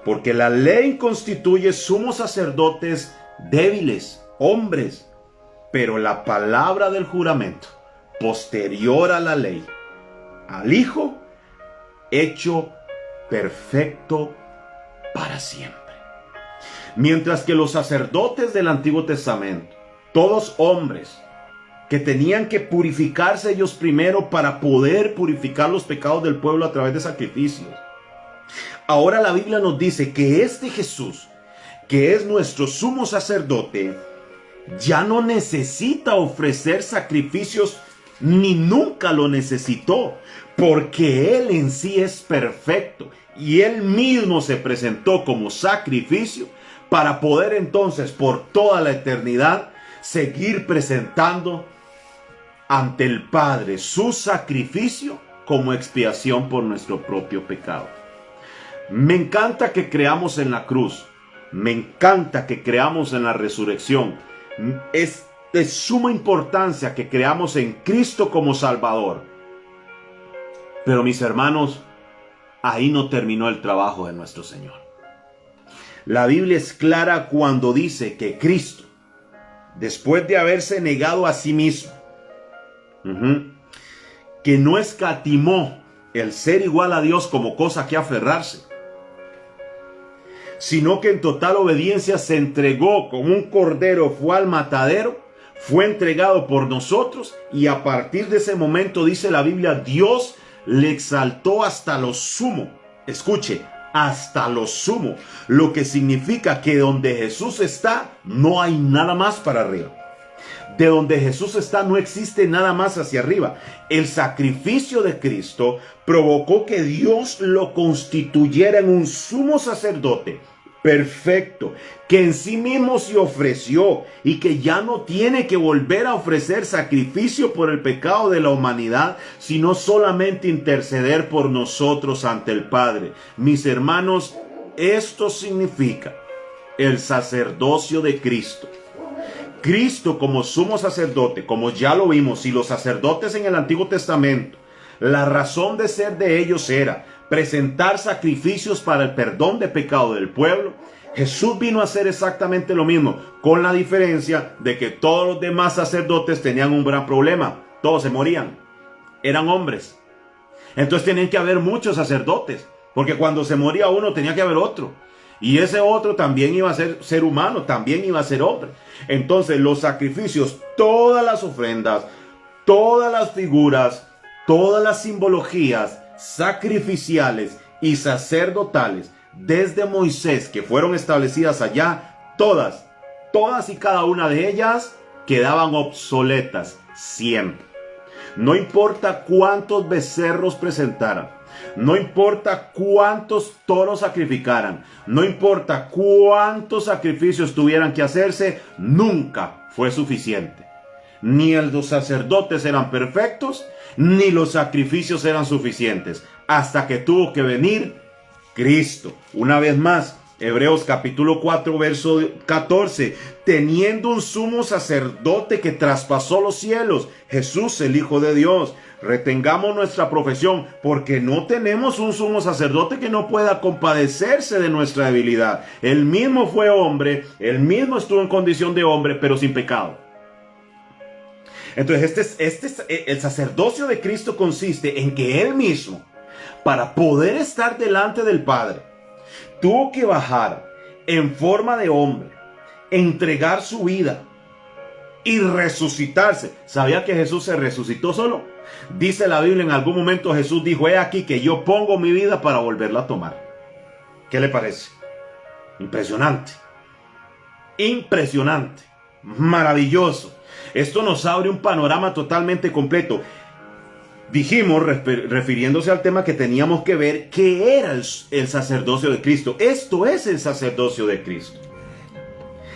Porque la ley constituye sumos sacerdotes débiles, hombres, pero la palabra del juramento, posterior a la ley, al Hijo, hecho perfecto para siempre. Mientras que los sacerdotes del Antiguo Testamento, todos hombres, que tenían que purificarse ellos primero para poder purificar los pecados del pueblo a través de sacrificios. Ahora la Biblia nos dice que este Jesús, que es nuestro sumo sacerdote, ya no necesita ofrecer sacrificios, ni nunca lo necesitó, porque Él en sí es perfecto y Él mismo se presentó como sacrificio para poder entonces por toda la eternidad seguir presentando ante el Padre su sacrificio como expiación por nuestro propio pecado. Me encanta que creamos en la cruz. Me encanta que creamos en la resurrección. Es de suma importancia que creamos en Cristo como Salvador. Pero mis hermanos, ahí no terminó el trabajo de nuestro Señor. La Biblia es clara cuando dice que Cristo, después de haberse negado a sí mismo, que no escatimó el ser igual a Dios como cosa que aferrarse, sino que en total obediencia se entregó como un cordero, fue al matadero, fue entregado por nosotros, y a partir de ese momento, dice la Biblia, Dios le exaltó hasta lo sumo. Escuche, hasta lo sumo, lo que significa que donde Jesús está, no hay nada más para arriba. De donde Jesús está no existe nada más hacia arriba. El sacrificio de Cristo provocó que Dios lo constituyera en un sumo sacerdote perfecto, que en sí mismo se ofreció y que ya no tiene que volver a ofrecer sacrificio por el pecado de la humanidad, sino solamente interceder por nosotros ante el Padre. Mis hermanos, esto significa el sacerdocio de Cristo. Cristo como sumo sacerdote, como ya lo vimos, y los sacerdotes en el Antiguo Testamento, la razón de ser de ellos era presentar sacrificios para el perdón de pecado del pueblo. Jesús vino a hacer exactamente lo mismo, con la diferencia de que todos los demás sacerdotes tenían un gran problema. Todos se morían, eran hombres. Entonces tenían que haber muchos sacerdotes, porque cuando se moría uno tenía que haber otro. Y ese otro también iba a ser humano, también iba a ser hombre. Entonces los sacrificios, todas las ofrendas, todas las figuras, todas las simbologías sacrificiales y sacerdotales desde Moisés que fueron establecidas allá, todas y cada una de ellas quedaban obsoletas siempre. No importa cuántos becerros presentaran, no importa cuántos toros sacrificaran, no importa cuántos sacrificios tuvieran que hacerse, nunca fue suficiente. Ni los sacerdotes eran perfectos, ni los sacrificios eran suficientes, hasta que tuvo que venir Cristo. Una vez más, Hebreos capítulo 4, verso 14, teniendo un sumo sacerdote que traspasó los cielos, Jesús el Hijo de Dios. Retengamos nuestra profesión, porque no tenemos un sumo sacerdote que no pueda compadecerse de nuestra debilidad. Él mismo fue hombre, él mismo estuvo en condición de hombre, pero sin pecado. Entonces el sacerdocio de Cristo consiste en que Él mismo, para poder estar delante del Padre, tuvo que bajar en forma de hombre, entregar su vida y resucitarse. ¿Sabía que Jesús se resucitó solo? Dice la Biblia, en algún momento Jesús dijo: he aquí que yo pongo mi vida para volverla a tomar. ¿Qué le parece? Impresionante. Impresionante. Maravilloso. Esto nos abre un panorama totalmente completo. Dijimos, refiriéndose al tema, que teníamos que ver qué era el sacerdocio de Cristo. Esto es el sacerdocio de Cristo.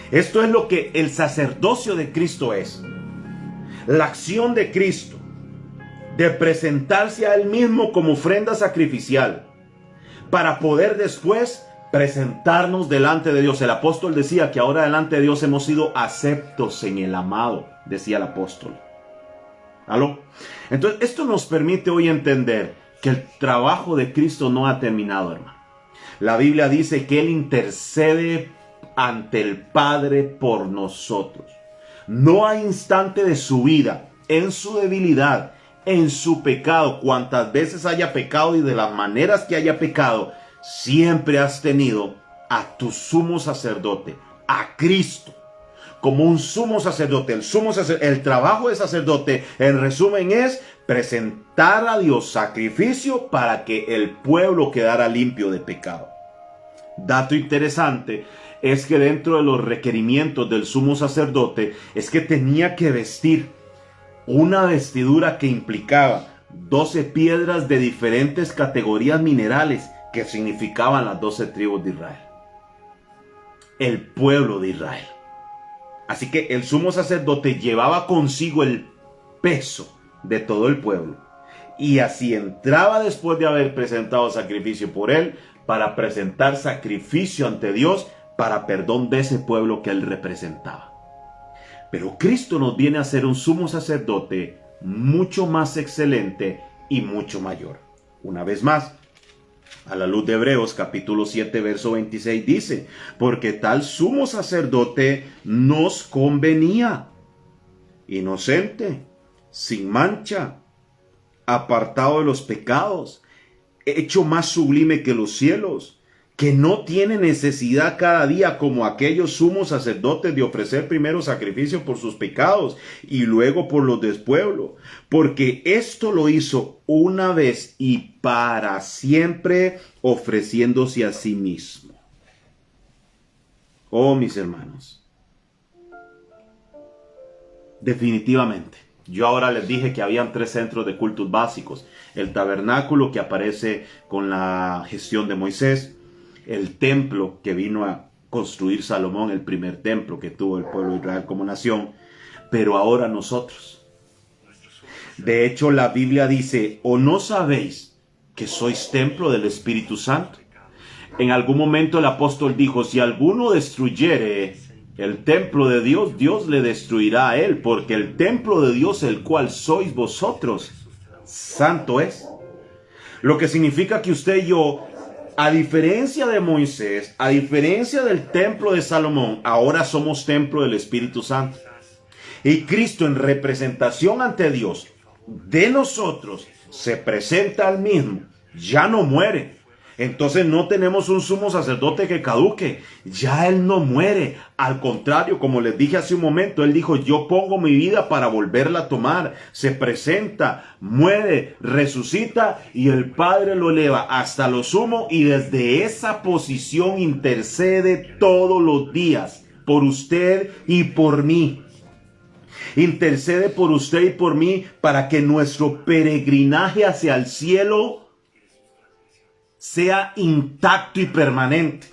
Esto es lo que el sacerdocio de Cristo es. La acción de Cristo de presentarse a Él mismo como ofrenda sacrificial para poder después presentarnos delante de Dios. El apóstol decía que ahora delante de Dios hemos sido aceptos en el amado, decía el apóstol. ¿Aló? Entonces esto nos permite hoy entender que el trabajo de Cristo no ha terminado, hermano. La Biblia dice que Él intercede ante el Padre por nosotros. No hay instante de su vida, en su debilidad, en su pecado, cuantas veces haya pecado y de las maneras que haya pecado, siempre has tenido a tu sumo sacerdote, a Cristo, como un sumo sacerdote. El trabajo de sacerdote, en resumen, es presentar a Dios sacrificio para que el pueblo quedara limpio de pecado. Dato interesante es que dentro de los requerimientos del sumo sacerdote es que tenía que vestir una vestidura que implicaba 12 piedras de diferentes categorías minerales que significaban las 12 tribus de Israel. El pueblo de Israel. Así que el sumo sacerdote llevaba consigo el peso de todo el pueblo. Y así entraba después de haber presentado sacrificio por él, para presentar sacrificio ante Dios para perdón de ese pueblo que él representaba. Pero Cristo nos viene a ser un sumo sacerdote mucho más excelente y mucho mayor. Una vez más, A la luz de Hebreos capítulo 7 verso 26 dice, porque tal sumo sacerdote nos convenía, inocente, sin mancha, apartado de los pecados, hecho más sublime que los cielos, que no tiene necesidad cada día como aquellos sumos sacerdotes de ofrecer primero sacrificio por sus pecados y luego por los del pueblo, porque esto lo hizo una vez y para siempre, ofreciéndose a sí mismo. Oh, mis hermanos, definitivamente, yo ahora les dije que habían 3 centros de cultos básicos: el tabernáculo, que aparece con la gestión de Moisés; el templo, que vino a construir Salomón, el primer templo que tuvo el pueblo de Israel como nación; pero ahora nosotros. De hecho, la Biblia dice, ¿o no sabéis que sois templo del Espíritu Santo? En algún momento el apóstol dijo, si alguno destruyere el templo de Dios, Dios le destruirá a él, porque el templo de Dios, el cual sois vosotros, santo es. Lo que significa que usted y yo, a diferencia de Moisés, a diferencia del templo de Salomón, ahora somos templo del Espíritu Santo. Y Cristo, en representación ante Dios de nosotros, se presenta al mismo, ya no muere. Entonces no tenemos un sumo sacerdote que caduque, ya Él no muere. Al contrario, como les dije hace un momento, Él dijo, yo pongo mi vida para volverla a tomar. Se presenta, muere, resucita y el Padre lo eleva hasta lo sumo, y desde esa posición intercede todos los días por usted y por mí. Intercede por usted y por mí para que nuestro peregrinaje hacia el cielo sea intacto y permanente.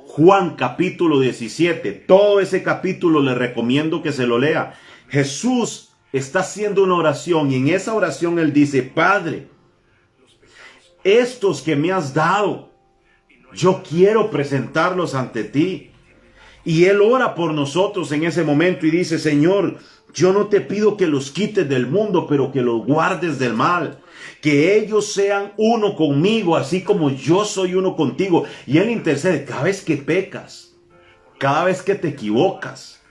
Juan capítulo 17, todo ese capítulo le recomiendo que se lo lea. Jesús está haciendo una oración y en esa oración Él dice, Padre, estos que me has dado, yo quiero presentarlos ante ti. Y Él ora por nosotros en ese momento y dice, Señor, yo no te pido que los quites del mundo, pero que los guardes del mal. Que ellos sean uno conmigo, así como yo soy uno contigo. Y Él intercede cada vez que pecas, cada vez que te equivocas,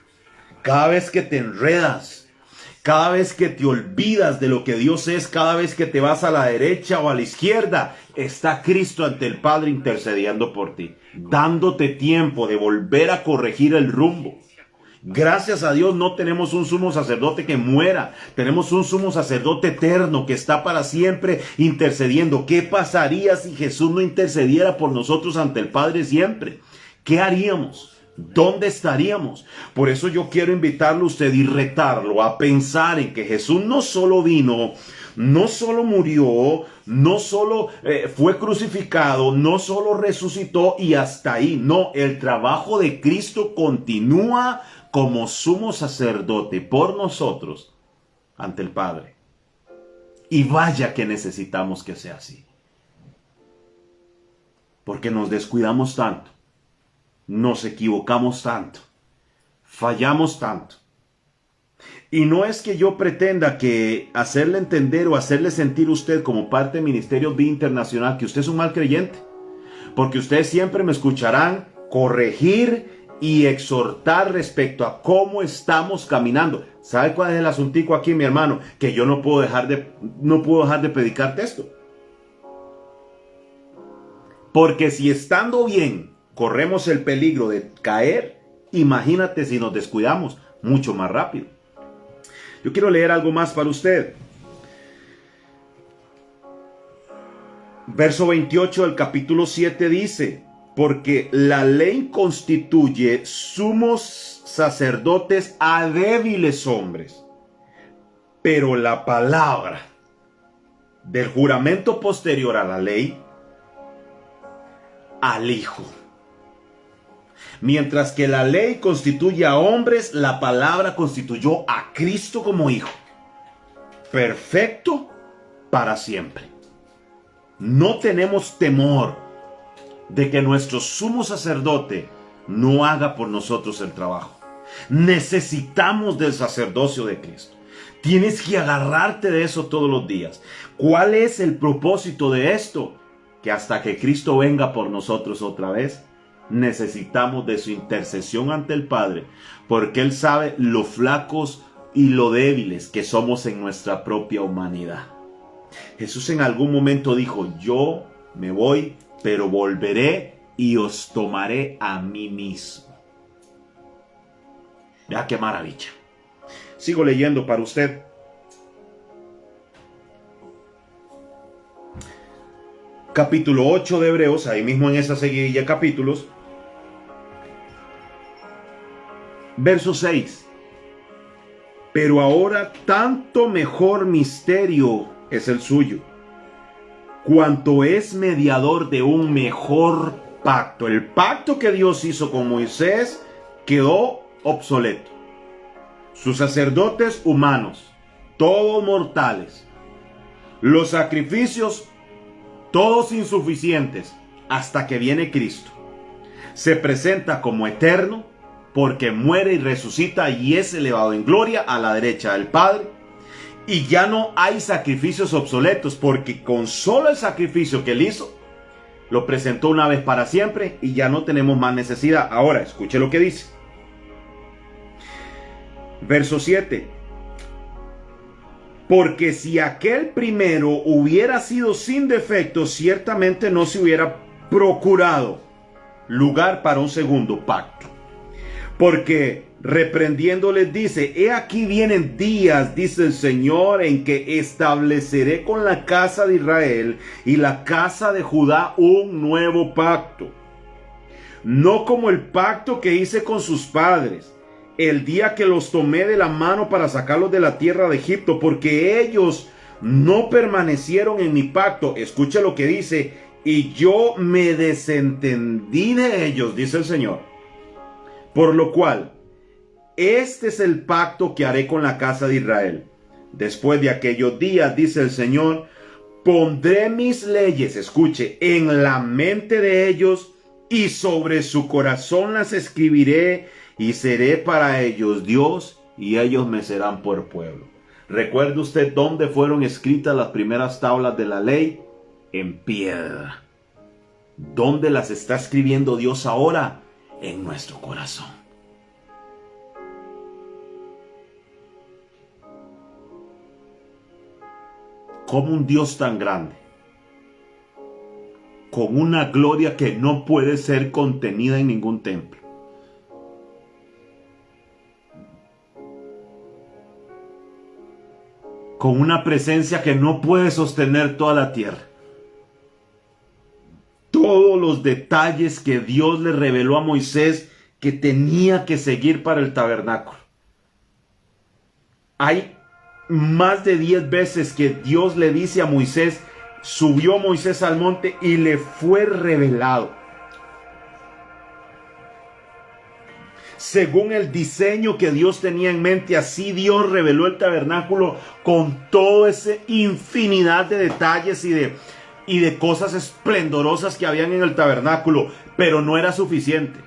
cada vez que te enredas, cada vez que te olvidas de lo que Dios es, cada vez que te vas a la derecha o a la izquierda, está Cristo ante el Padre intercediendo por ti, dándote tiempo de volver a corregir el rumbo. Gracias a Dios no tenemos un sumo sacerdote que muera, tenemos un sumo sacerdote eterno que está para siempre intercediendo. ¿Qué pasaría si Jesús no intercediera por nosotros ante el Padre siempre? ¿Qué haríamos? ¿Dónde estaríamos? Por eso yo quiero invitarlo a usted y retarlo a pensar en que Jesús no solo vino, no solo murió, no solo fue crucificado, no solo resucitó y hasta ahí. No, el trabajo de Cristo continúa como sumo sacerdote por nosotros ante el Padre. Y vaya que necesitamos que sea así. Porque nos descuidamos tanto, nos equivocamos tanto, fallamos tanto. Y no es que yo pretenda que hacerle entender o hacerle sentir usted como parte del Ministerio Vida Internacional que usted es un mal creyente. Porque ustedes siempre me escucharán corregir y exhortar respecto a cómo estamos caminando. ¿Sabe cuál es el asuntico aquí, mi hermano? Que yo no puedo dejar de predicarte esto. Porque si estando bien corremos el peligro de caer, imagínate si nos descuidamos mucho más rápido. Yo quiero leer algo más para usted. Verso 28 del capítulo 7 dice, porque la ley constituye sumos sacerdotes a débiles hombres, pero la palabra del juramento posterior a la ley, al Hijo. Mientras que la ley constituye a hombres, la palabra constituyó a Cristo como Hijo, perfecto para siempre. No tenemos temor de que nuestro sumo sacerdote no haga por nosotros el trabajo. Necesitamos del sacerdocio de Cristo. Tienes que agarrarte de eso todos los días. ¿Cuál es el propósito de esto? que hasta que Cristo venga por nosotros otra vez, necesitamos de su intercesión ante el Padre, porque Él sabe lo flacos y lo débiles que somos en nuestra propia humanidad. Jesús en algún momento dijo: yo me voy, pero volveré y os tomaré a mí mismo. Vea qué maravilla. Sigo leyendo para usted. Capítulo 8 de Hebreos, ahí mismo en esa seguidilla de capítulos. Verso 6. Pero ahora tanto mejor misterio es el suyo, cuanto es mediador de un mejor pacto. El pacto que Dios hizo con Moisés quedó obsoleto. Sus sacerdotes humanos, todos mortales. Los sacrificios, todos insuficientes, hasta que viene Cristo. Se presenta como eterno, porque muere y resucita y es elevado en gloria a la derecha del Padre. Y ya no hay sacrificios obsoletos, porque con solo el sacrificio que Él hizo, lo presentó una vez para siempre y ya no tenemos más necesidad. Ahora, escuche lo que dice. Verso 7. Porque si aquel primero hubiera sido sin defecto, ciertamente no se hubiera procurado lugar para un segundo pacto. Porque reprendiéndoles dice: he aquí vienen días, dice el Señor, en que estableceré con la casa de Israel y la casa de Judá un nuevo pacto. No como el pacto que hice con sus padres, el día que los tomé de la mano para sacarlos de la tierra de Egipto, porque ellos no permanecieron en mi pacto. Escucha lo que dice: y yo me desentendí de ellos, dice el Señor. Por lo cual, este es el pacto que haré con la casa de Israel. Después de aquellos días, dice el Señor, pondré mis leyes, escuche, en la mente de ellos, y sobre su corazón las escribiré, y seré para ellos Dios, y ellos me serán por pueblo. ¿Recuerda usted dónde fueron escritas las primeras tablas de la ley? En piedra. ¿Dónde las está escribiendo Dios ahora? En nuestro corazón. Como un Dios tan grande, con una gloria que no puede ser contenida en ningún templo, con una presencia que no puede sostener toda la tierra, todos los detalles que Dios le reveló a Moisés que tenía que seguir para el tabernáculo. Hay más de 10 veces que Dios le dice a Moisés, subió Moisés al monte y le fue revelado, según el diseño que Dios tenía en mente. Así Dios reveló el tabernáculo con toda esa infinidad de detalles y de cosas esplendorosas que habían en el tabernáculo, pero no era suficiente.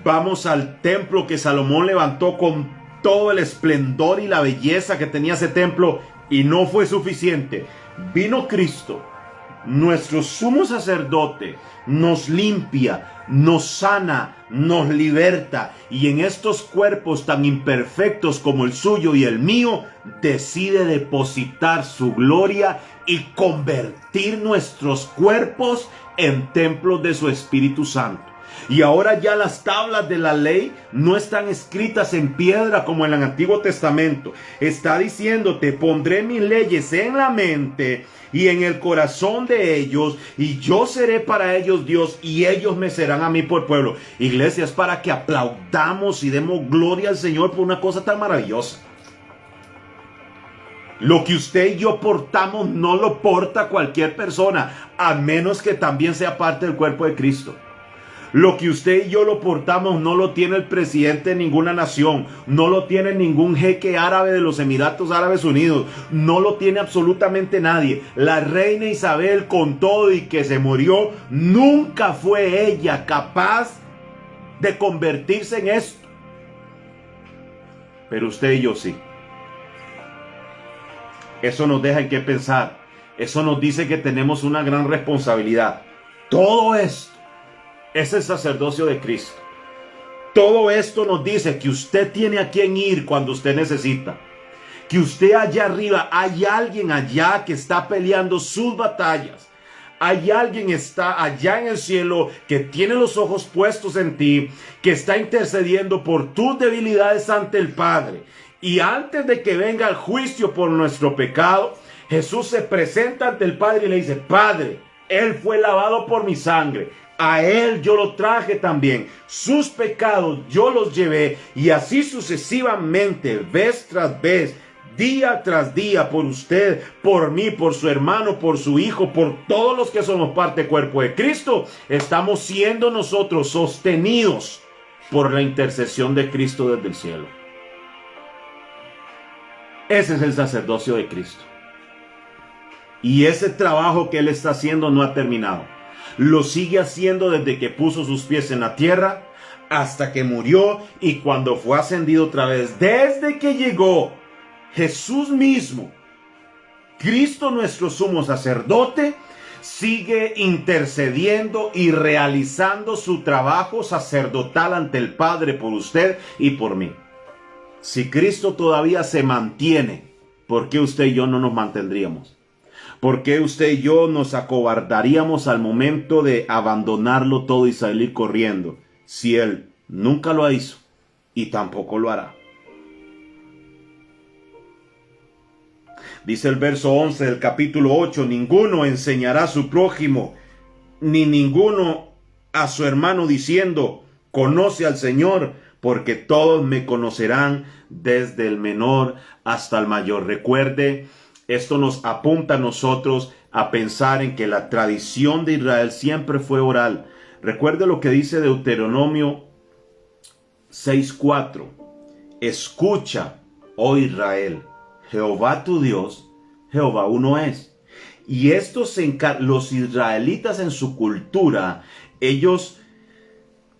Vamos al templo que Salomón levantó con todo el esplendor y la belleza que tenía ese templo, y no fue suficiente. Vino Cristo, nuestro sumo sacerdote, nos limpia, nos sana, nos liberta, y en estos cuerpos tan imperfectos como el suyo y el mío, decide depositar su gloria y convertir nuestros cuerpos en templos de su Espíritu Santo. Y ahora ya las tablas de la ley no están escritas en piedra como en el Antiguo Testamento. Está diciéndote: pondré mis leyes en la mente y en el corazón de ellos, y yo seré para ellos Dios, y ellos me serán a mí por pueblo. Iglesia, es para que aplaudamos y demos gloria al Señor por una cosa tan maravillosa. Lo que usted y yo portamos no lo porta cualquier persona, a menos que también sea parte del cuerpo de Cristo. Lo que usted y yo lo portamos no lo tiene el presidente de ninguna nación, no lo tiene ningún jeque árabe de los Emiratos Árabes Unidos, no lo tiene absolutamente nadie. La reina Isabel, con todo y que se murió, nunca fue ella capaz de convertirse en esto. Pero usted y yo sí. Eso nos deja en qué pensar. Eso nos dice que tenemos una gran responsabilidad. Todo esto es el sacerdocio de Cristo. Todo esto nos dice que usted tiene a quien ir cuando usted necesita. Que usted allá arriba, hay alguien allá que está peleando sus batallas. Hay alguien está allá en el cielo que tiene los ojos puestos en ti, que está intercediendo por tus debilidades ante el Padre. Y antes de que venga el juicio por nuestro pecado, Jesús se presenta ante el Padre y le dice: Padre, Él fue lavado por mi sangre. A Él yo lo traje también. Sus pecados yo los llevé. Y así sucesivamente, vez tras vez, día tras día, por usted, por mí, por su hermano, por su hijo, por todos los que somos parte del cuerpo de Cristo, estamos siendo nosotros sostenidos por la intercesión de Cristo desde el cielo. Ese es el sacerdocio de Cristo. Y ese trabajo que Él está haciendo no ha terminado. Lo sigue haciendo desde que puso sus pies en la tierra hasta que murió y cuando fue ascendido otra vez. Desde que llegó Jesús mismo, Cristo nuestro sumo sacerdote, sigue intercediendo y realizando su trabajo sacerdotal ante el Padre por usted y por mí. Si Cristo todavía se mantiene, ¿por qué usted y yo no nos mantendríamos? ¿Por qué usted y yo nos acobardaríamos al momento de abandonarlo todo y salir corriendo? Si Él nunca lo hizo y tampoco lo hará. Dice el verso 11 del capítulo 8, ninguno enseñará a su prójimo, ni ninguno a su hermano diciendo, conoce al Señor, porque todos me conocerán desde el menor hasta el mayor. Recuerde, esto nos apunta a nosotros a pensar en que la tradición de Israel siempre fue oral. Recuerde lo que dice Deuteronomio 6:4. Escucha, oh Israel, Jehová tu Dios, Jehová uno es. Y los israelitas en su cultura, ellos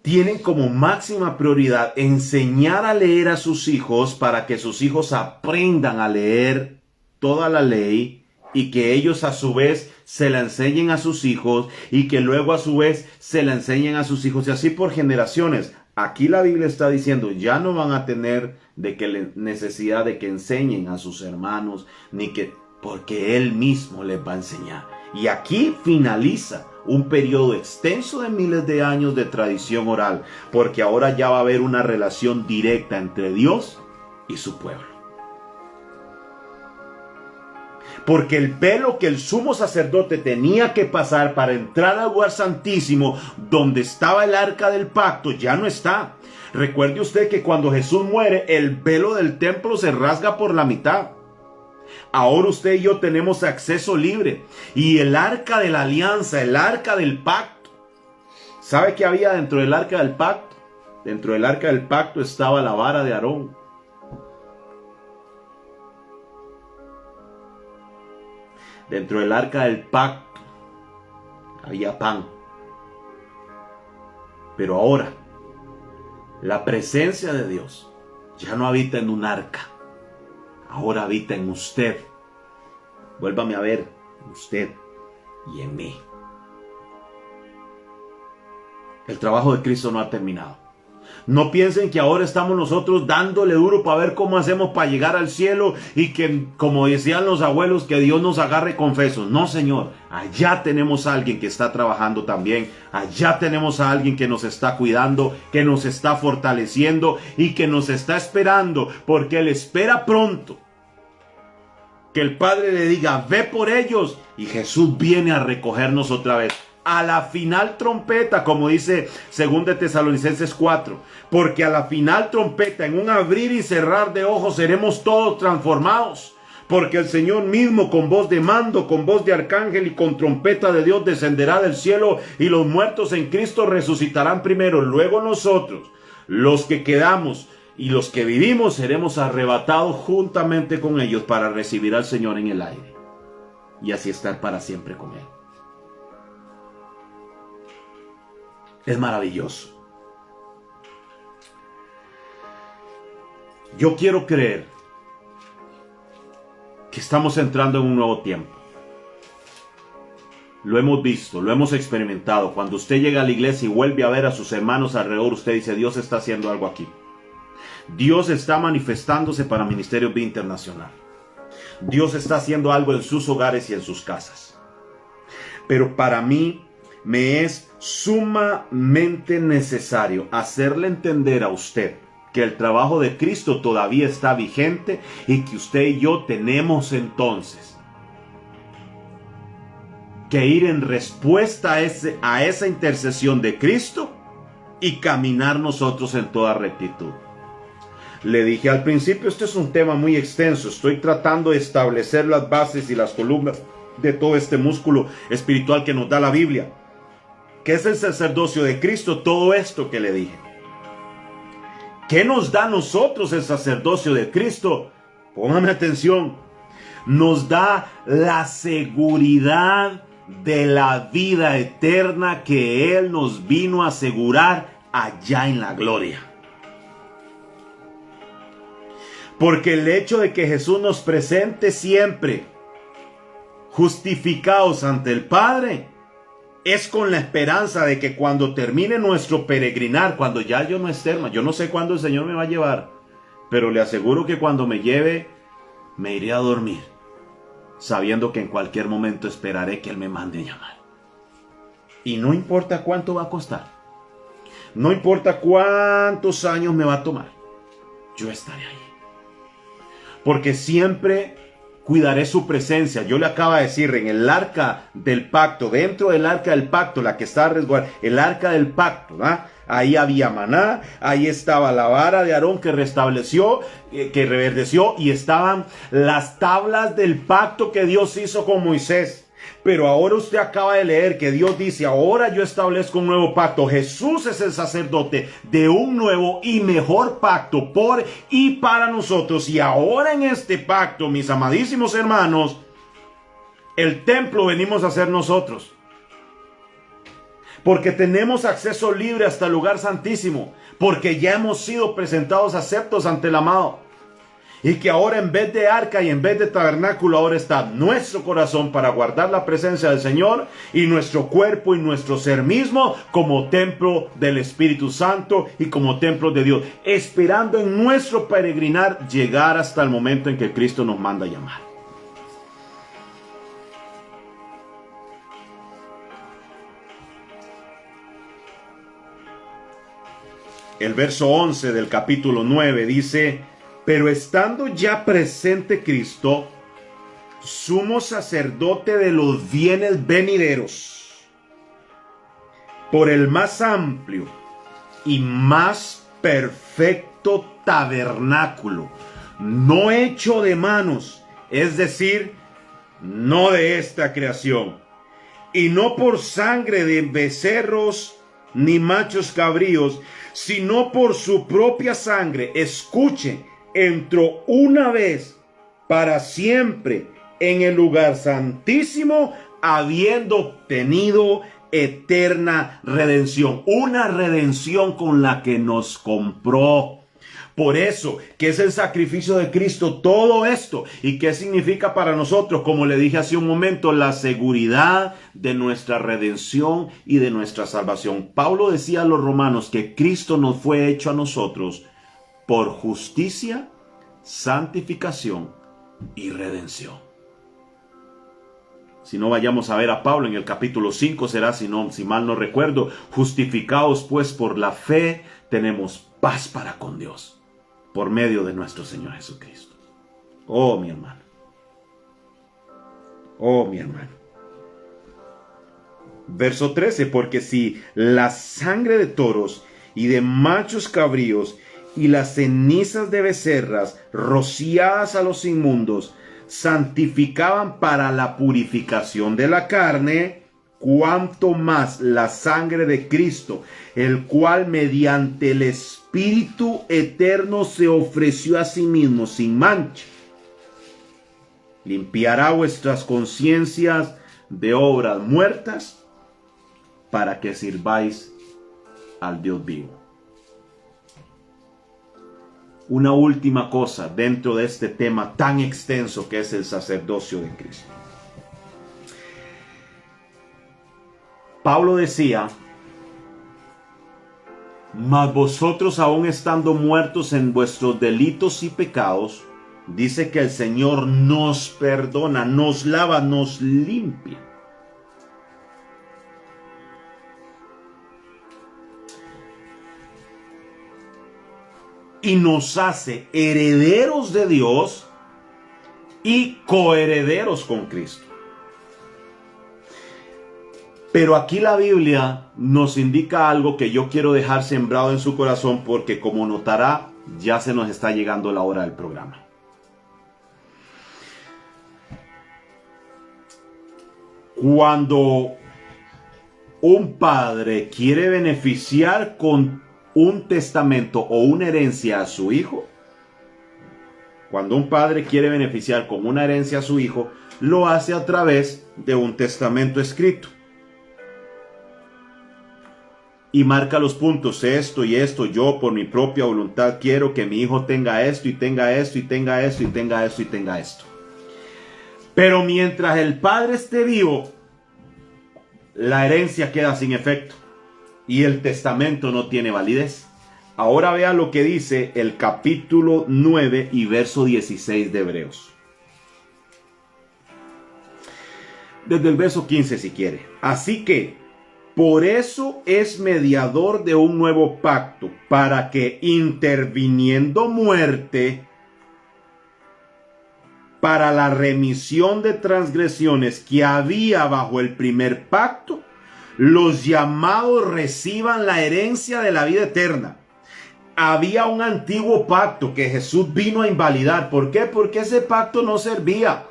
tienen como máxima prioridad enseñar a leer a sus hijos para que sus hijos aprendan a leer toda la ley y que ellos a su vez se la enseñen a sus hijos y que luego a su vez se la enseñen a sus hijos y así por generaciones. Aquí la Biblia está diciendo, ya no van a tener necesidad de que enseñen a sus hermanos, porque Él mismo les va a enseñar. Y aquí finaliza un periodo extenso de miles de años de tradición oral, porque ahora ya va a haber una relación directa entre Dios y su pueblo. Porque el velo que el sumo sacerdote tenía que pasar para entrar al lugar santísimo, donde estaba el arca del pacto, ya no está. Recuerde usted que cuando Jesús muere, el velo del templo se rasga por la mitad. Ahora usted y yo tenemos acceso libre. Y el arca de la alianza, el arca del pacto. ¿Sabe qué había dentro del arca del pacto? Dentro del arca del pacto estaba la vara de Aarón. Dentro del arca del pacto había pan. Pero ahora, la presencia de Dios ya no habita en un arca. Ahora habita en usted. Vuélvame a ver, en usted y en mí. El trabajo de Cristo no ha terminado. No piensen que ahora estamos nosotros dándole duro para ver cómo hacemos para llegar al cielo y que, como decían los abuelos, que Dios nos agarre confesos. No, Señor, allá tenemos a alguien que está trabajando también. Allá tenemos a alguien que nos está cuidando, que nos está fortaleciendo y que nos está esperando, porque Él espera pronto que el Padre le diga, ve por ellos, y Jesús viene a recogernos otra vez. A la final trompeta, como dice 2 Tesalonicenses 4, porque a la final trompeta, en un abrir y cerrar de ojos, seremos todos transformados, porque el Señor mismo con voz de mando, con voz de arcángel y con trompeta de Dios descenderá del cielo, y los muertos en Cristo resucitarán primero, luego nosotros, los que quedamos y los que vivimos, seremos arrebatados juntamente con ellos para recibir al Señor en el aire, y así estar para siempre con Él. Es maravilloso. Yo quiero creer que estamos entrando en un nuevo tiempo. Lo hemos visto, lo hemos experimentado. Cuando usted llega a la iglesia y vuelve a ver a sus hermanos alrededor, usted dice, Dios está haciendo algo aquí. Dios está manifestándose para Ministerio Vida Internacional. Dios está haciendo algo en sus hogares y en sus casas. Pero para mí me es sumamente necesario hacerle entender a usted que el trabajo de Cristo todavía está vigente y que usted y yo tenemos entonces que ir en respuesta a esa intercesión de Cristo y caminar nosotros en toda rectitud. Le dije al principio, este es un tema muy extenso. Estoy tratando de establecer las bases y las columnas de todo este músculo espiritual que nos da la Biblia. ¿Qué es el sacerdocio de Cristo? Todo esto que le dije. ¿Qué nos da a nosotros el sacerdocio de Cristo? Póngame atención. Nos da la seguridad de la vida eterna que Él nos vino a asegurar allá en la gloria. Porque el hecho de que Jesús nos presente siempre justificados ante el Padre es con la esperanza de que cuando termine nuestro peregrinar, cuando ya yo no esté, yo no sé cuándo el Señor me va a llevar, pero le aseguro que cuando me lleve, me iré a dormir, sabiendo que en cualquier momento esperaré que Él me mande a llamar. Y no importa cuánto va a costar, no importa cuántos años me va a tomar, yo estaré ahí. Porque siempre cuidaré su presencia. Yo le acabo de decir, en el arca del pacto, dentro del arca del pacto, la que está resguardada, el arca del pacto, ¿verdad? Ahí había maná, ahí estaba la vara de Aarón que restableció, que reverdeció, y estaban las tablas del pacto que Dios hizo con Moisés. Pero ahora usted acaba de leer que Dios dice, ahora yo establezco un nuevo pacto. Jesús es el sacerdote de un nuevo y mejor pacto por y para nosotros. Y ahora en este pacto, mis amadísimos hermanos, el templo venimos a ser nosotros. Porque tenemos acceso libre hasta el lugar santísimo. Porque ya hemos sido presentados aceptos ante el amado. Y que ahora en vez de arca y en vez de tabernáculo, ahora está nuestro corazón para guardar la presencia del Señor, y nuestro cuerpo y nuestro ser mismo como templo del Espíritu Santo y como templo de Dios, esperando en nuestro peregrinar llegar hasta el momento en que Cristo nos manda a llamar. El verso 11 del capítulo 9 dice: pero estando ya presente Cristo, sumo sacerdote de los bienes venideros, por el más amplio y más perfecto tabernáculo, no hecho de manos, es decir, no de esta creación, y no por sangre de becerros ni machos cabríos, sino por su propia sangre. Escuchen, entró una vez para siempre en el lugar santísimo, habiendo obtenido eterna redención. Una redención con la que nos compró. Por eso, ¿qué es el sacrificio de Cristo? Todo esto. ¿Y qué significa para nosotros? Como le dije hace un momento, la seguridad de nuestra redención y de nuestra salvación. Pablo decía a los romanos que Cristo nos fue hecho a nosotros por justicia, santificación y redención. Si no, vayamos a ver a Pablo en el capítulo 5, será, si mal no recuerdo: justificados pues por la fe, tenemos paz para con Dios, por medio de nuestro Señor Jesucristo. Oh, mi hermano. Oh, mi hermano. Verso 13, porque si la sangre de toros y de machos cabríos y las cenizas de becerras rociadas a los inmundos santificaban para la purificación de la carne, cuanto más la sangre de Cristo, el cual mediante el Espíritu eterno se ofreció a sí mismo sin mancha, limpiará vuestras conciencias de obras muertas para que sirváis al Dios vivo. Una última cosa dentro de este tema tan extenso que es el sacerdocio de Cristo. Pablo decía: mas vosotros, aún estando muertos en vuestros delitos y pecados, dice que el Señor nos perdona, nos lava, nos limpia. Y nos hace herederos de Dios y coherederos con Cristo. Pero aquí la Biblia nos indica algo que yo quiero dejar sembrado en su corazón, porque como notará, ya se nos está llegando la hora del programa. Cuando un padre quiere beneficiar con un testamento o una herencia a su hijo, cuando un padre quiere beneficiar con una herencia a su hijo, lo hace a través de un testamento escrito. Y marca los puntos: esto y esto, yo por mi propia voluntad quiero que mi hijo tenga esto y tenga esto y tenga esto y tenga esto y tenga esto. Pero mientras el padre esté vivo, la herencia queda sin efecto y el testamento no tiene validez. Ahora vea lo que dice el capítulo 9 y verso 16 de Hebreos. Desde el verso 15 si quiere. Así que por eso es mediador de un nuevo pacto, para que interviniendo muerte para la remisión de transgresiones que había bajo el primer pacto, los llamados reciban la herencia de la vida eterna. Había un antiguo pacto que Jesús vino a invalidar. ¿Por qué? Porque ese pacto no servía.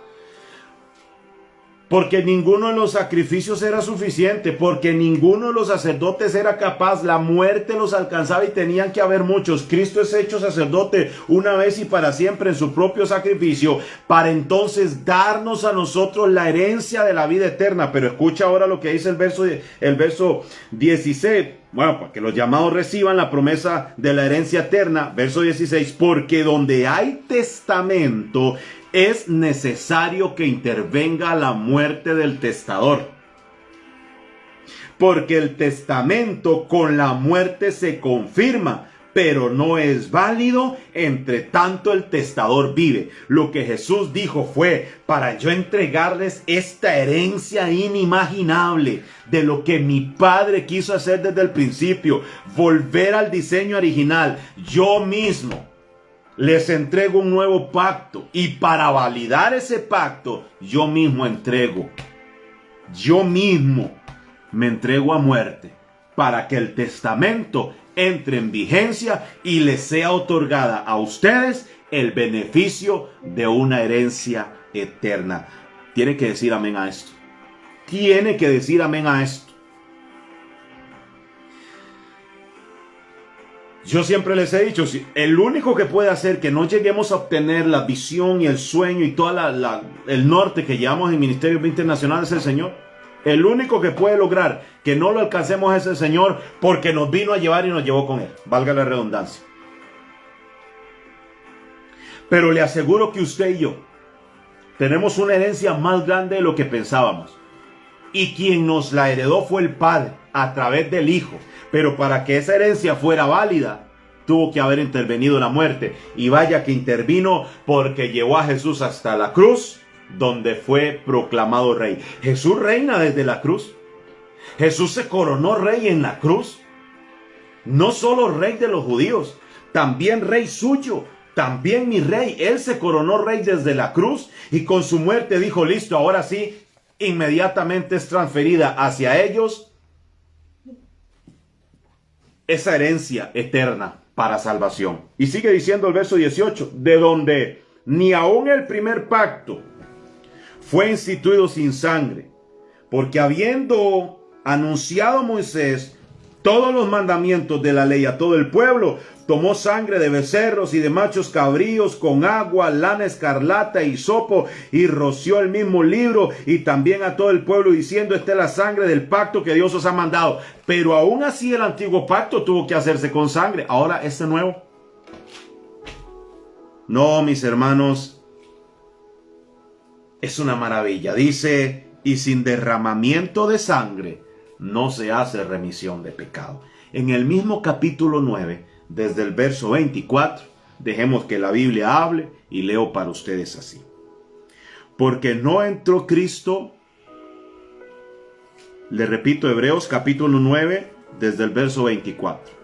Porque ninguno de los sacrificios era suficiente, porque ninguno de los sacerdotes era capaz, la muerte los alcanzaba y tenían que haber muchos. Cristo es hecho sacerdote una vez y para siempre en su propio sacrificio, para entonces darnos a nosotros la herencia de la vida eterna. Pero escucha ahora lo que dice el verso 16. Bueno, para que los llamados reciban la promesa de la herencia eterna. Verso 16, porque donde hay testamento, es necesario que intervenga la muerte del testador. Porque el testamento con la muerte se confirma, pero no es válido entre tanto el testador vive. Lo que Jesús dijo fue: para yo entregarles esta herencia inimaginable de lo que mi Padre quiso hacer desde el principio, volver al diseño original. Yo mismo les entrego un nuevo pacto, y para validar ese pacto, yo mismo me entrego a muerte, para que el testamento entre en vigencia y les sea otorgada a ustedes el beneficio de una herencia eterna. Tiene que decir amén a esto. Tiene que decir amén a esto. Yo siempre les he dicho, el único que puede hacer que no lleguemos a obtener la visión y el sueño y todo el norte que llevamos en Ministerio Internacional es el Señor. El único que puede lograr que no lo alcancemos es el Señor, porque nos vino a llevar y nos llevó con Él. Valga la redundancia. Pero le aseguro que usted y yo tenemos una herencia más grande de lo que pensábamos. Y quien nos la heredó fue el Padre a través del Hijo. Pero para que esa herencia fuera válida, tuvo que haber intervenido la muerte. Y vaya que intervino, porque llevó a Jesús hasta la cruz, donde fue proclamado rey. Jesús reina desde la cruz. Jesús se coronó rey en la cruz. No solo rey de los judíos, también rey suyo. También mi rey. Él se coronó rey desde la cruz, y con su muerte dijo: listo, ahora sí. Inmediatamente es transferida hacia ellos esa herencia eterna para salvación. Y sigue diciendo el verso 18, de donde ni aun el primer pacto fue instituido sin sangre, porque habiendo anunciado Moisés todos los mandamientos de la ley a todo el pueblo, tomó sangre de becerros y de machos cabríos con agua, lana escarlata y hisopo, y roció el mismo libro y también a todo el pueblo, diciendo: esta es la sangre del pacto que Dios os ha mandado. Pero aún así el antiguo pacto tuvo que hacerse con sangre. Ahora este nuevo. No, mis hermanos, es una maravilla. Dice: y sin derramamiento de sangre no se hace remisión de pecado. En el mismo capítulo 9, desde el verso 24, dejemos que la Biblia hable y leo para ustedes así. Porque no entró Cristo, le repito, Hebreos capítulo 9, desde el verso 24.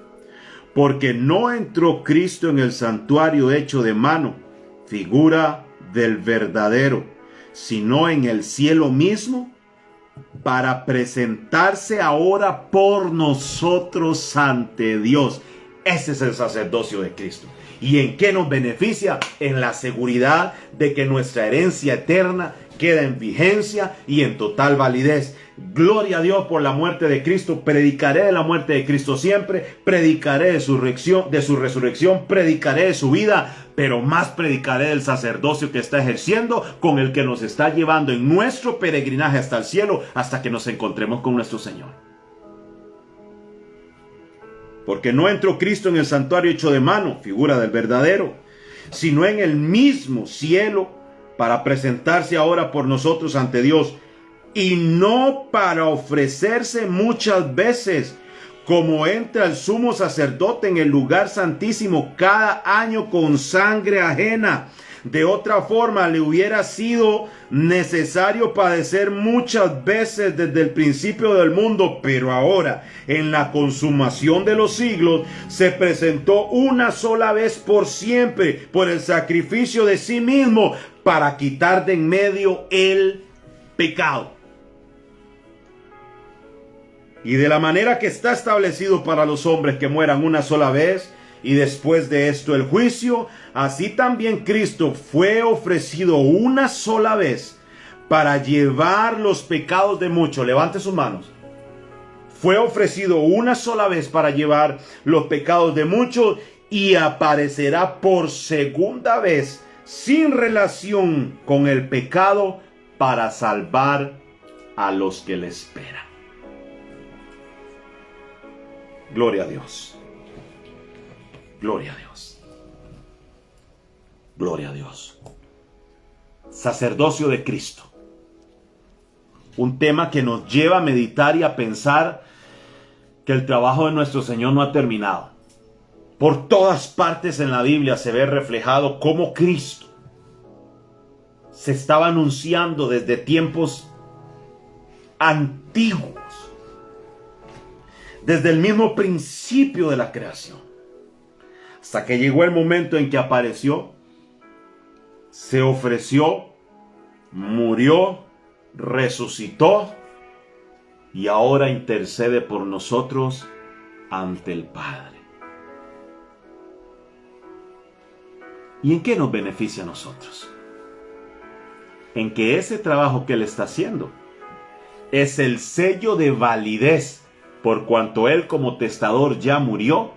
Porque no entró Cristo en el santuario hecho de mano, figura del verdadero, sino en el cielo mismo, para presentarse ahora por nosotros ante Dios. Ese es el sacerdocio de Cristo. ¿Y en qué nos beneficia? En la seguridad de que nuestra herencia eterna queda en vigencia y en total validez. Gloria a Dios por la muerte de Cristo. Predicaré de la muerte de Cristo siempre. Predicaré de su resurrección. Predicaré de su vida. Pero más predicaré del sacerdocio que está ejerciendo, con el que nos está llevando en nuestro peregrinaje hasta el cielo, hasta que nos encontremos con nuestro Señor. Porque no entró Cristo en el santuario hecho de mano, figura del verdadero, sino en el mismo cielo, para presentarse ahora por nosotros ante Dios, y no para ofrecerse muchas veces, como entra el sumo sacerdote en el lugar santísimo cada año con sangre ajena. De otra forma, le hubiera sido necesario padecer muchas veces desde el principio del mundo, pero ahora, en la consumación de los siglos, se presentó una sola vez por siempre por el sacrificio de sí mismo para quitar de en medio el pecado. Y de la manera que está establecido para los hombres que mueran una sola vez, y después de esto el juicio, así también Cristo fue ofrecido una sola vez para llevar los pecados de muchos. Levante sus manos. Fue ofrecido una sola vez para llevar los pecados de muchos, y aparecerá por segunda vez sin relación con el pecado para salvar a los que le esperan. Gloria a Dios. Gloria a Dios. Gloria a Dios. Sacerdocio de Cristo. Un tema que nos lleva a meditar y a pensar que el trabajo de nuestro Señor no ha terminado. Por todas partes en la Biblia se ve reflejado cómo Cristo se estaba anunciando desde tiempos antiguos, desde el mismo principio de la creación. Hasta que llegó el momento en que apareció, se ofreció, murió, resucitó y ahora intercede por nosotros ante el Padre. ¿Y en qué nos beneficia a nosotros? En que ese trabajo que Él está haciendo es el sello de validez, por cuanto Él como testador ya murió.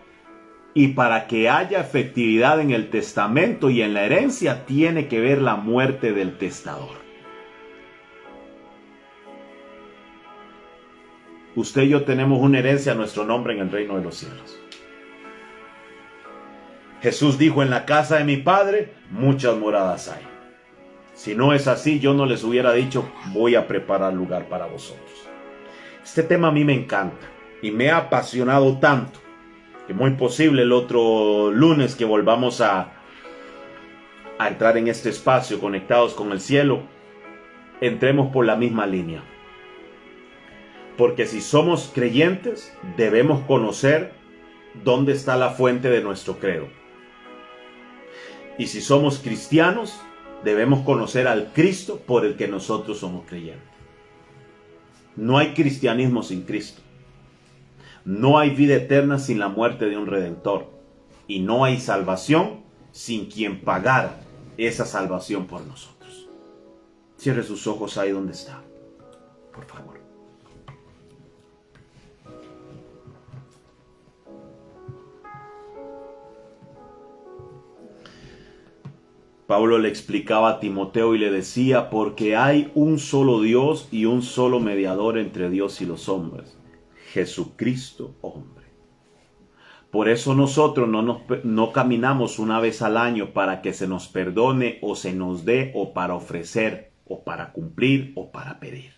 Y para que haya efectividad en el testamento y en la herencia, tiene que ver la muerte del testador. Usted y yo tenemos una herencia a nuestro nombre en el reino de los cielos. Jesús dijo: en la casa de mi Padre muchas moradas hay. Si no es así, yo no les hubiera dicho: voy a preparar lugar para vosotros. Este tema a mí me encanta y me ha apasionado tanto, que muy posible el otro lunes que volvamos a entrar en este espacio conectados con el cielo, entremos por la misma línea. Porque si somos creyentes, debemos conocer dónde está la fuente de nuestro credo. Y si somos cristianos, debemos conocer al Cristo por el que nosotros somos creyentes. No hay cristianismo sin Cristo. No hay vida eterna sin la muerte de un Redentor. Y no hay salvación sin quien pagara esa salvación por nosotros. Cierre sus ojos ahí donde está, por favor. Pablo le explicaba a Timoteo y le decía: porque hay un solo Dios y un solo mediador entre Dios y los hombres, Jesucristo hombre. Por eso nosotros no caminamos una vez al año para que se nos perdone o se nos dé, o para ofrecer, o para cumplir, o para pedir.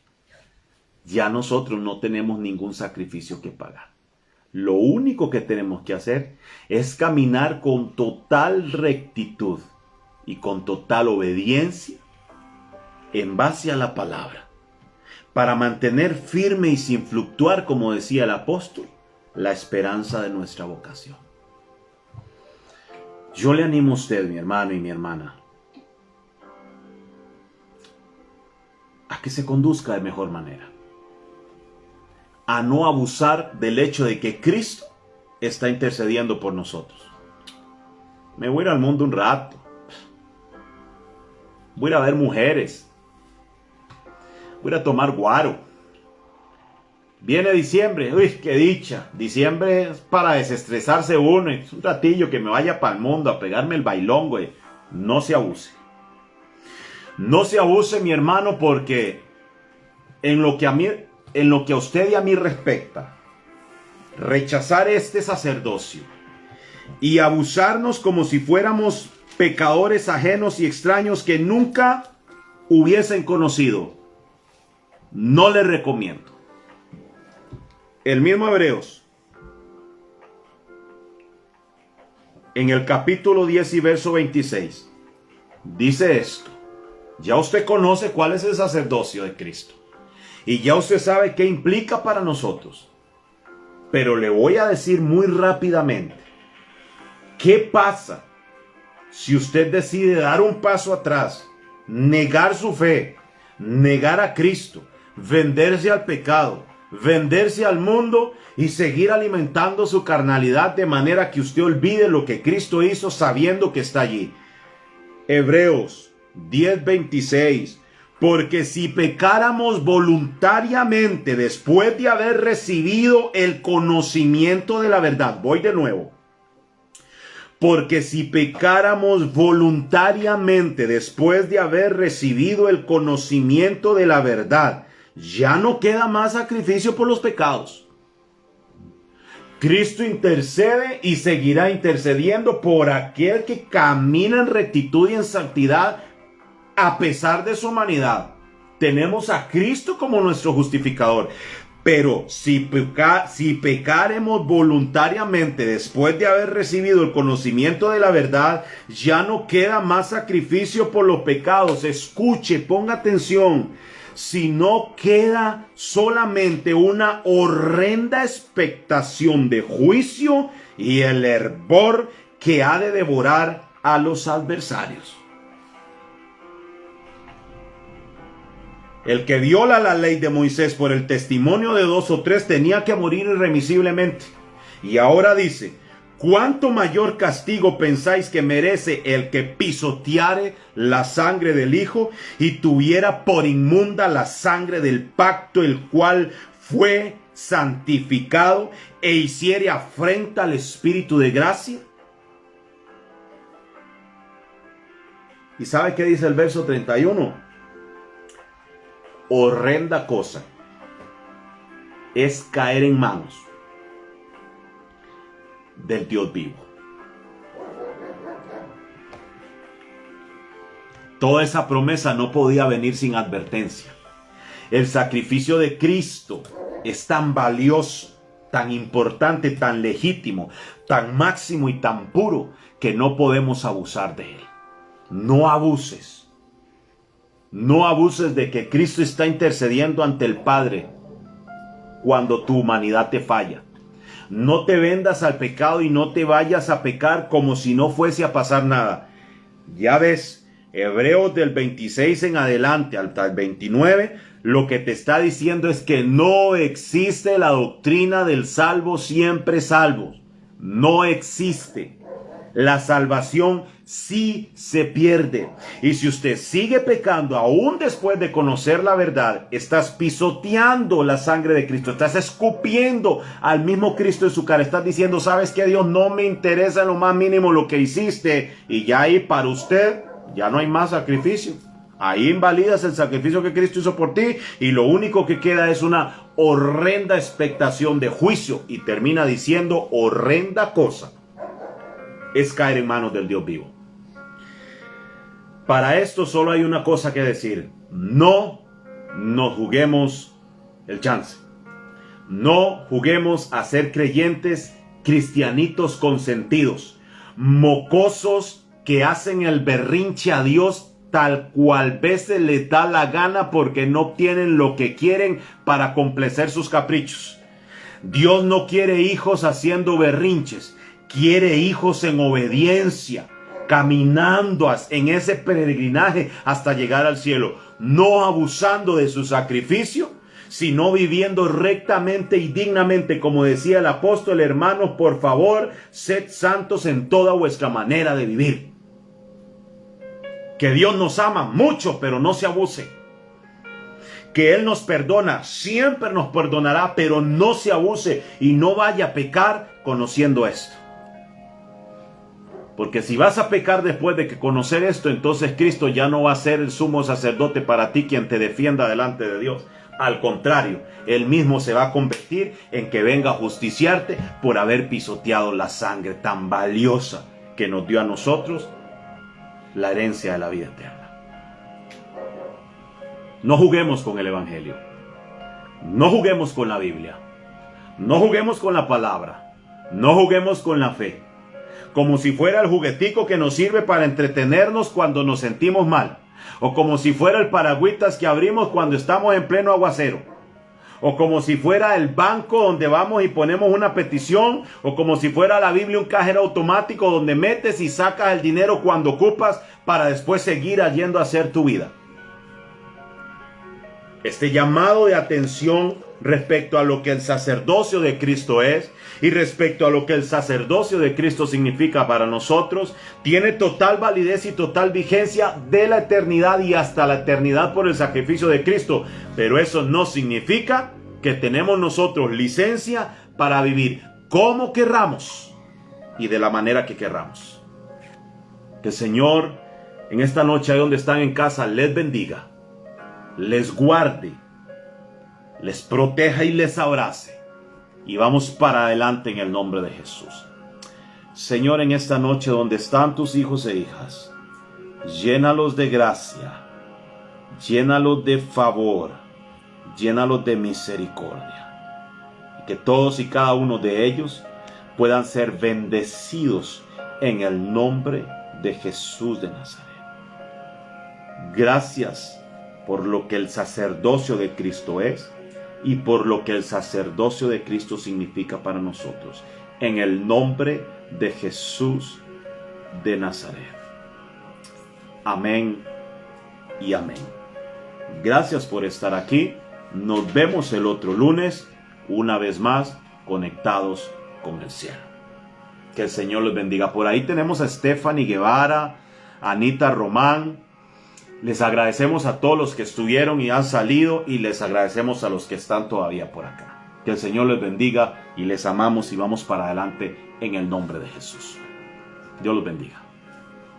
ya nosotros no tenemos ningún sacrificio que pagar. Lo único que tenemos que hacer es caminar con total rectitud y con total obediencia en base a la palabra, para mantener firme y sin fluctuar, como decía el apóstol, la esperanza de nuestra vocación. Yo le animo a usted, mi hermano y mi hermana, a que se conduzca de mejor manera, a no abusar del hecho de que Cristo está intercediendo por nosotros. Me voy a ir al mundo un rato, voy a ir a ver mujeres, voy a ir a tomar guaro. Viene diciembre, uy, qué dicha. Diciembre es para desestresarse uno, es un ratillo que me vaya para el mundo a pegarme el bailón, güey. No se abuse. No se abuse, mi hermano, porque en lo que a usted y a mí respecta, rechazar este sacerdocio y abusarnos como si fuéramos pecadores ajenos y extraños que nunca hubiesen conocido, no le recomiendo. El mismo Hebreos, en el capítulo 10 y verso 26, dice esto: ya usted conoce cuál es el sacerdocio de Cristo y ya usted sabe qué implica para nosotros, pero le voy a decir muy rápidamente, ¿qué pasa si usted decide dar un paso atrás, negar su fe, negar a Cristo, venderse al pecado, venderse al mundo y seguir alimentando su carnalidad de manera que usted olvide lo que Cristo hizo sabiendo que está allí? Hebreos 10:26. Porque si pecáramos voluntariamente después de haber recibido el conocimiento de la verdad, voy de nuevo. Porque si pecáramos voluntariamente después de haber recibido el conocimiento de la verdad, ya no queda más sacrificio por los pecados. Cristo intercede y seguirá intercediendo por aquel que camina en rectitud y en santidad a pesar de su humanidad. Tenemos a Cristo como nuestro justificador. Pero si pecaremos voluntariamente después de haber recibido el conocimiento de la verdad, ya no queda más sacrificio por los pecados. Escuche, ponga atención. Sino queda solamente una horrenda expectación de juicio y el hervor que ha de devorar a los adversarios. El que viola la ley de Moisés por el testimonio de 2 o 3 tenía que morir irremisiblemente. Y ahora dice: ¿cuánto mayor castigo pensáis que merece el que pisoteare la sangre del Hijo y tuviera por inmunda la sangre del pacto, el cual fue santificado, e hiciere afrenta al Espíritu de gracia? ¿Y sabe qué dice el verso 31? Horrenda cosa es caer en manos del Dios vivo. Toda esa promesa no podía venir sin advertencia. El sacrificio de Cristo es tan valioso, tan importante, tan legítimo, tan máximo y tan puro que no podemos abusar de él. No abuses. No abuses de que Cristo está intercediendo ante el Padre cuando tu humanidad te falla. No te vendas al pecado y no te vayas a pecar como si no fuese a pasar nada. Ya ves, Hebreos del 26 en adelante hasta el 29, lo que te está diciendo es que no existe la doctrina del salvo siempre salvo. No existe. La salvación sí se pierde. Y si usted sigue pecando aún después de conocer la verdad, estás pisoteando la sangre de Cristo, estás escupiendo al mismo Cristo en su cara, estás diciendo: ¿sabes qué, Dios? No me interesa en lo más mínimo lo que hiciste. Y ya ahí para usted ya no hay más sacrificio. Ahí invalidas el sacrificio que Cristo hizo por ti y lo único que queda es una horrenda expectación de juicio. Y termina diciendo: horrenda cosa es caer en manos del Dios vivo. Para esto solo hay una cosa que decir: no nos juguemos el chance. No juguemos a ser creyentes cristianitos consentidos, mocosos que hacen el berrinche a Dios tal cual veces les da la gana porque no obtienen lo que quieren para complacer sus caprichos. Dios no quiere hijos haciendo berrinches, quiere hijos en obediencia, caminando en ese peregrinaje hasta llegar al cielo, no abusando de su sacrificio, sino viviendo rectamente y dignamente, como decía el apóstol: hermanos, por favor, sed santos en toda vuestra manera de vivir. Que Dios nos ama mucho, pero no se abuse. Que Él nos perdona, siempre nos perdonará, pero no se abuse y no vaya a pecar conociendo esto. Porque si vas a pecar después de que conocer esto, entonces Cristo ya no va a ser el sumo sacerdote para ti quien te defienda delante de Dios. Al contrario, Él mismo se va a convertir en que venga a justiciarte por haber pisoteado la sangre tan valiosa que nos dio a nosotros la herencia de la vida eterna. No juguemos con el Evangelio. No juguemos con la Biblia. No juguemos con la palabra. No juguemos con la fe. Como si fuera el juguetico que nos sirve para entretenernos cuando nos sentimos mal. O como si fuera el paragüitas que abrimos cuando estamos en pleno aguacero. O como si fuera el banco donde vamos y ponemos una petición. O como si fuera la Biblia un cajero automático donde metes y sacas el dinero cuando ocupas para después seguir yendo a hacer tu vida. Este llamado de atención respecto a lo que el sacerdocio de Cristo es y respecto a lo que el sacerdocio de Cristo significa para nosotros, tiene total validez y total vigencia de la eternidad y hasta la eternidad por el sacrificio de Cristo. Pero eso no significa que tenemos nosotros licencia para vivir como querramos y de la manera que querramos. Que el Señor en esta noche, ahí donde están en casa, les bendiga, les guarde, les proteja y les abrace. Y vamos para adelante en el nombre de Jesús. Señor, en esta noche donde están tus hijos e hijas, llénalos de gracia, llénalos de favor, llénalos de misericordia. Y que todos y cada uno de ellos puedan ser bendecidos en el nombre de Jesús de Nazaret. Gracias por lo que el sacerdocio de Cristo es y por lo que el sacerdocio de Cristo significa para nosotros. En el nombre de Jesús de Nazaret. Amén y amén. Gracias por estar aquí. Nos vemos el otro lunes, una vez más, conectados con el cielo. Que el Señor los bendiga. Por ahí tenemos a Stephanie Guevara, Anita Román. Les agradecemos a todos los que estuvieron y han salido, y les agradecemos a los que están todavía por acá. Que el Señor les bendiga y les amamos y vamos para adelante en el nombre de Jesús. Dios los bendiga.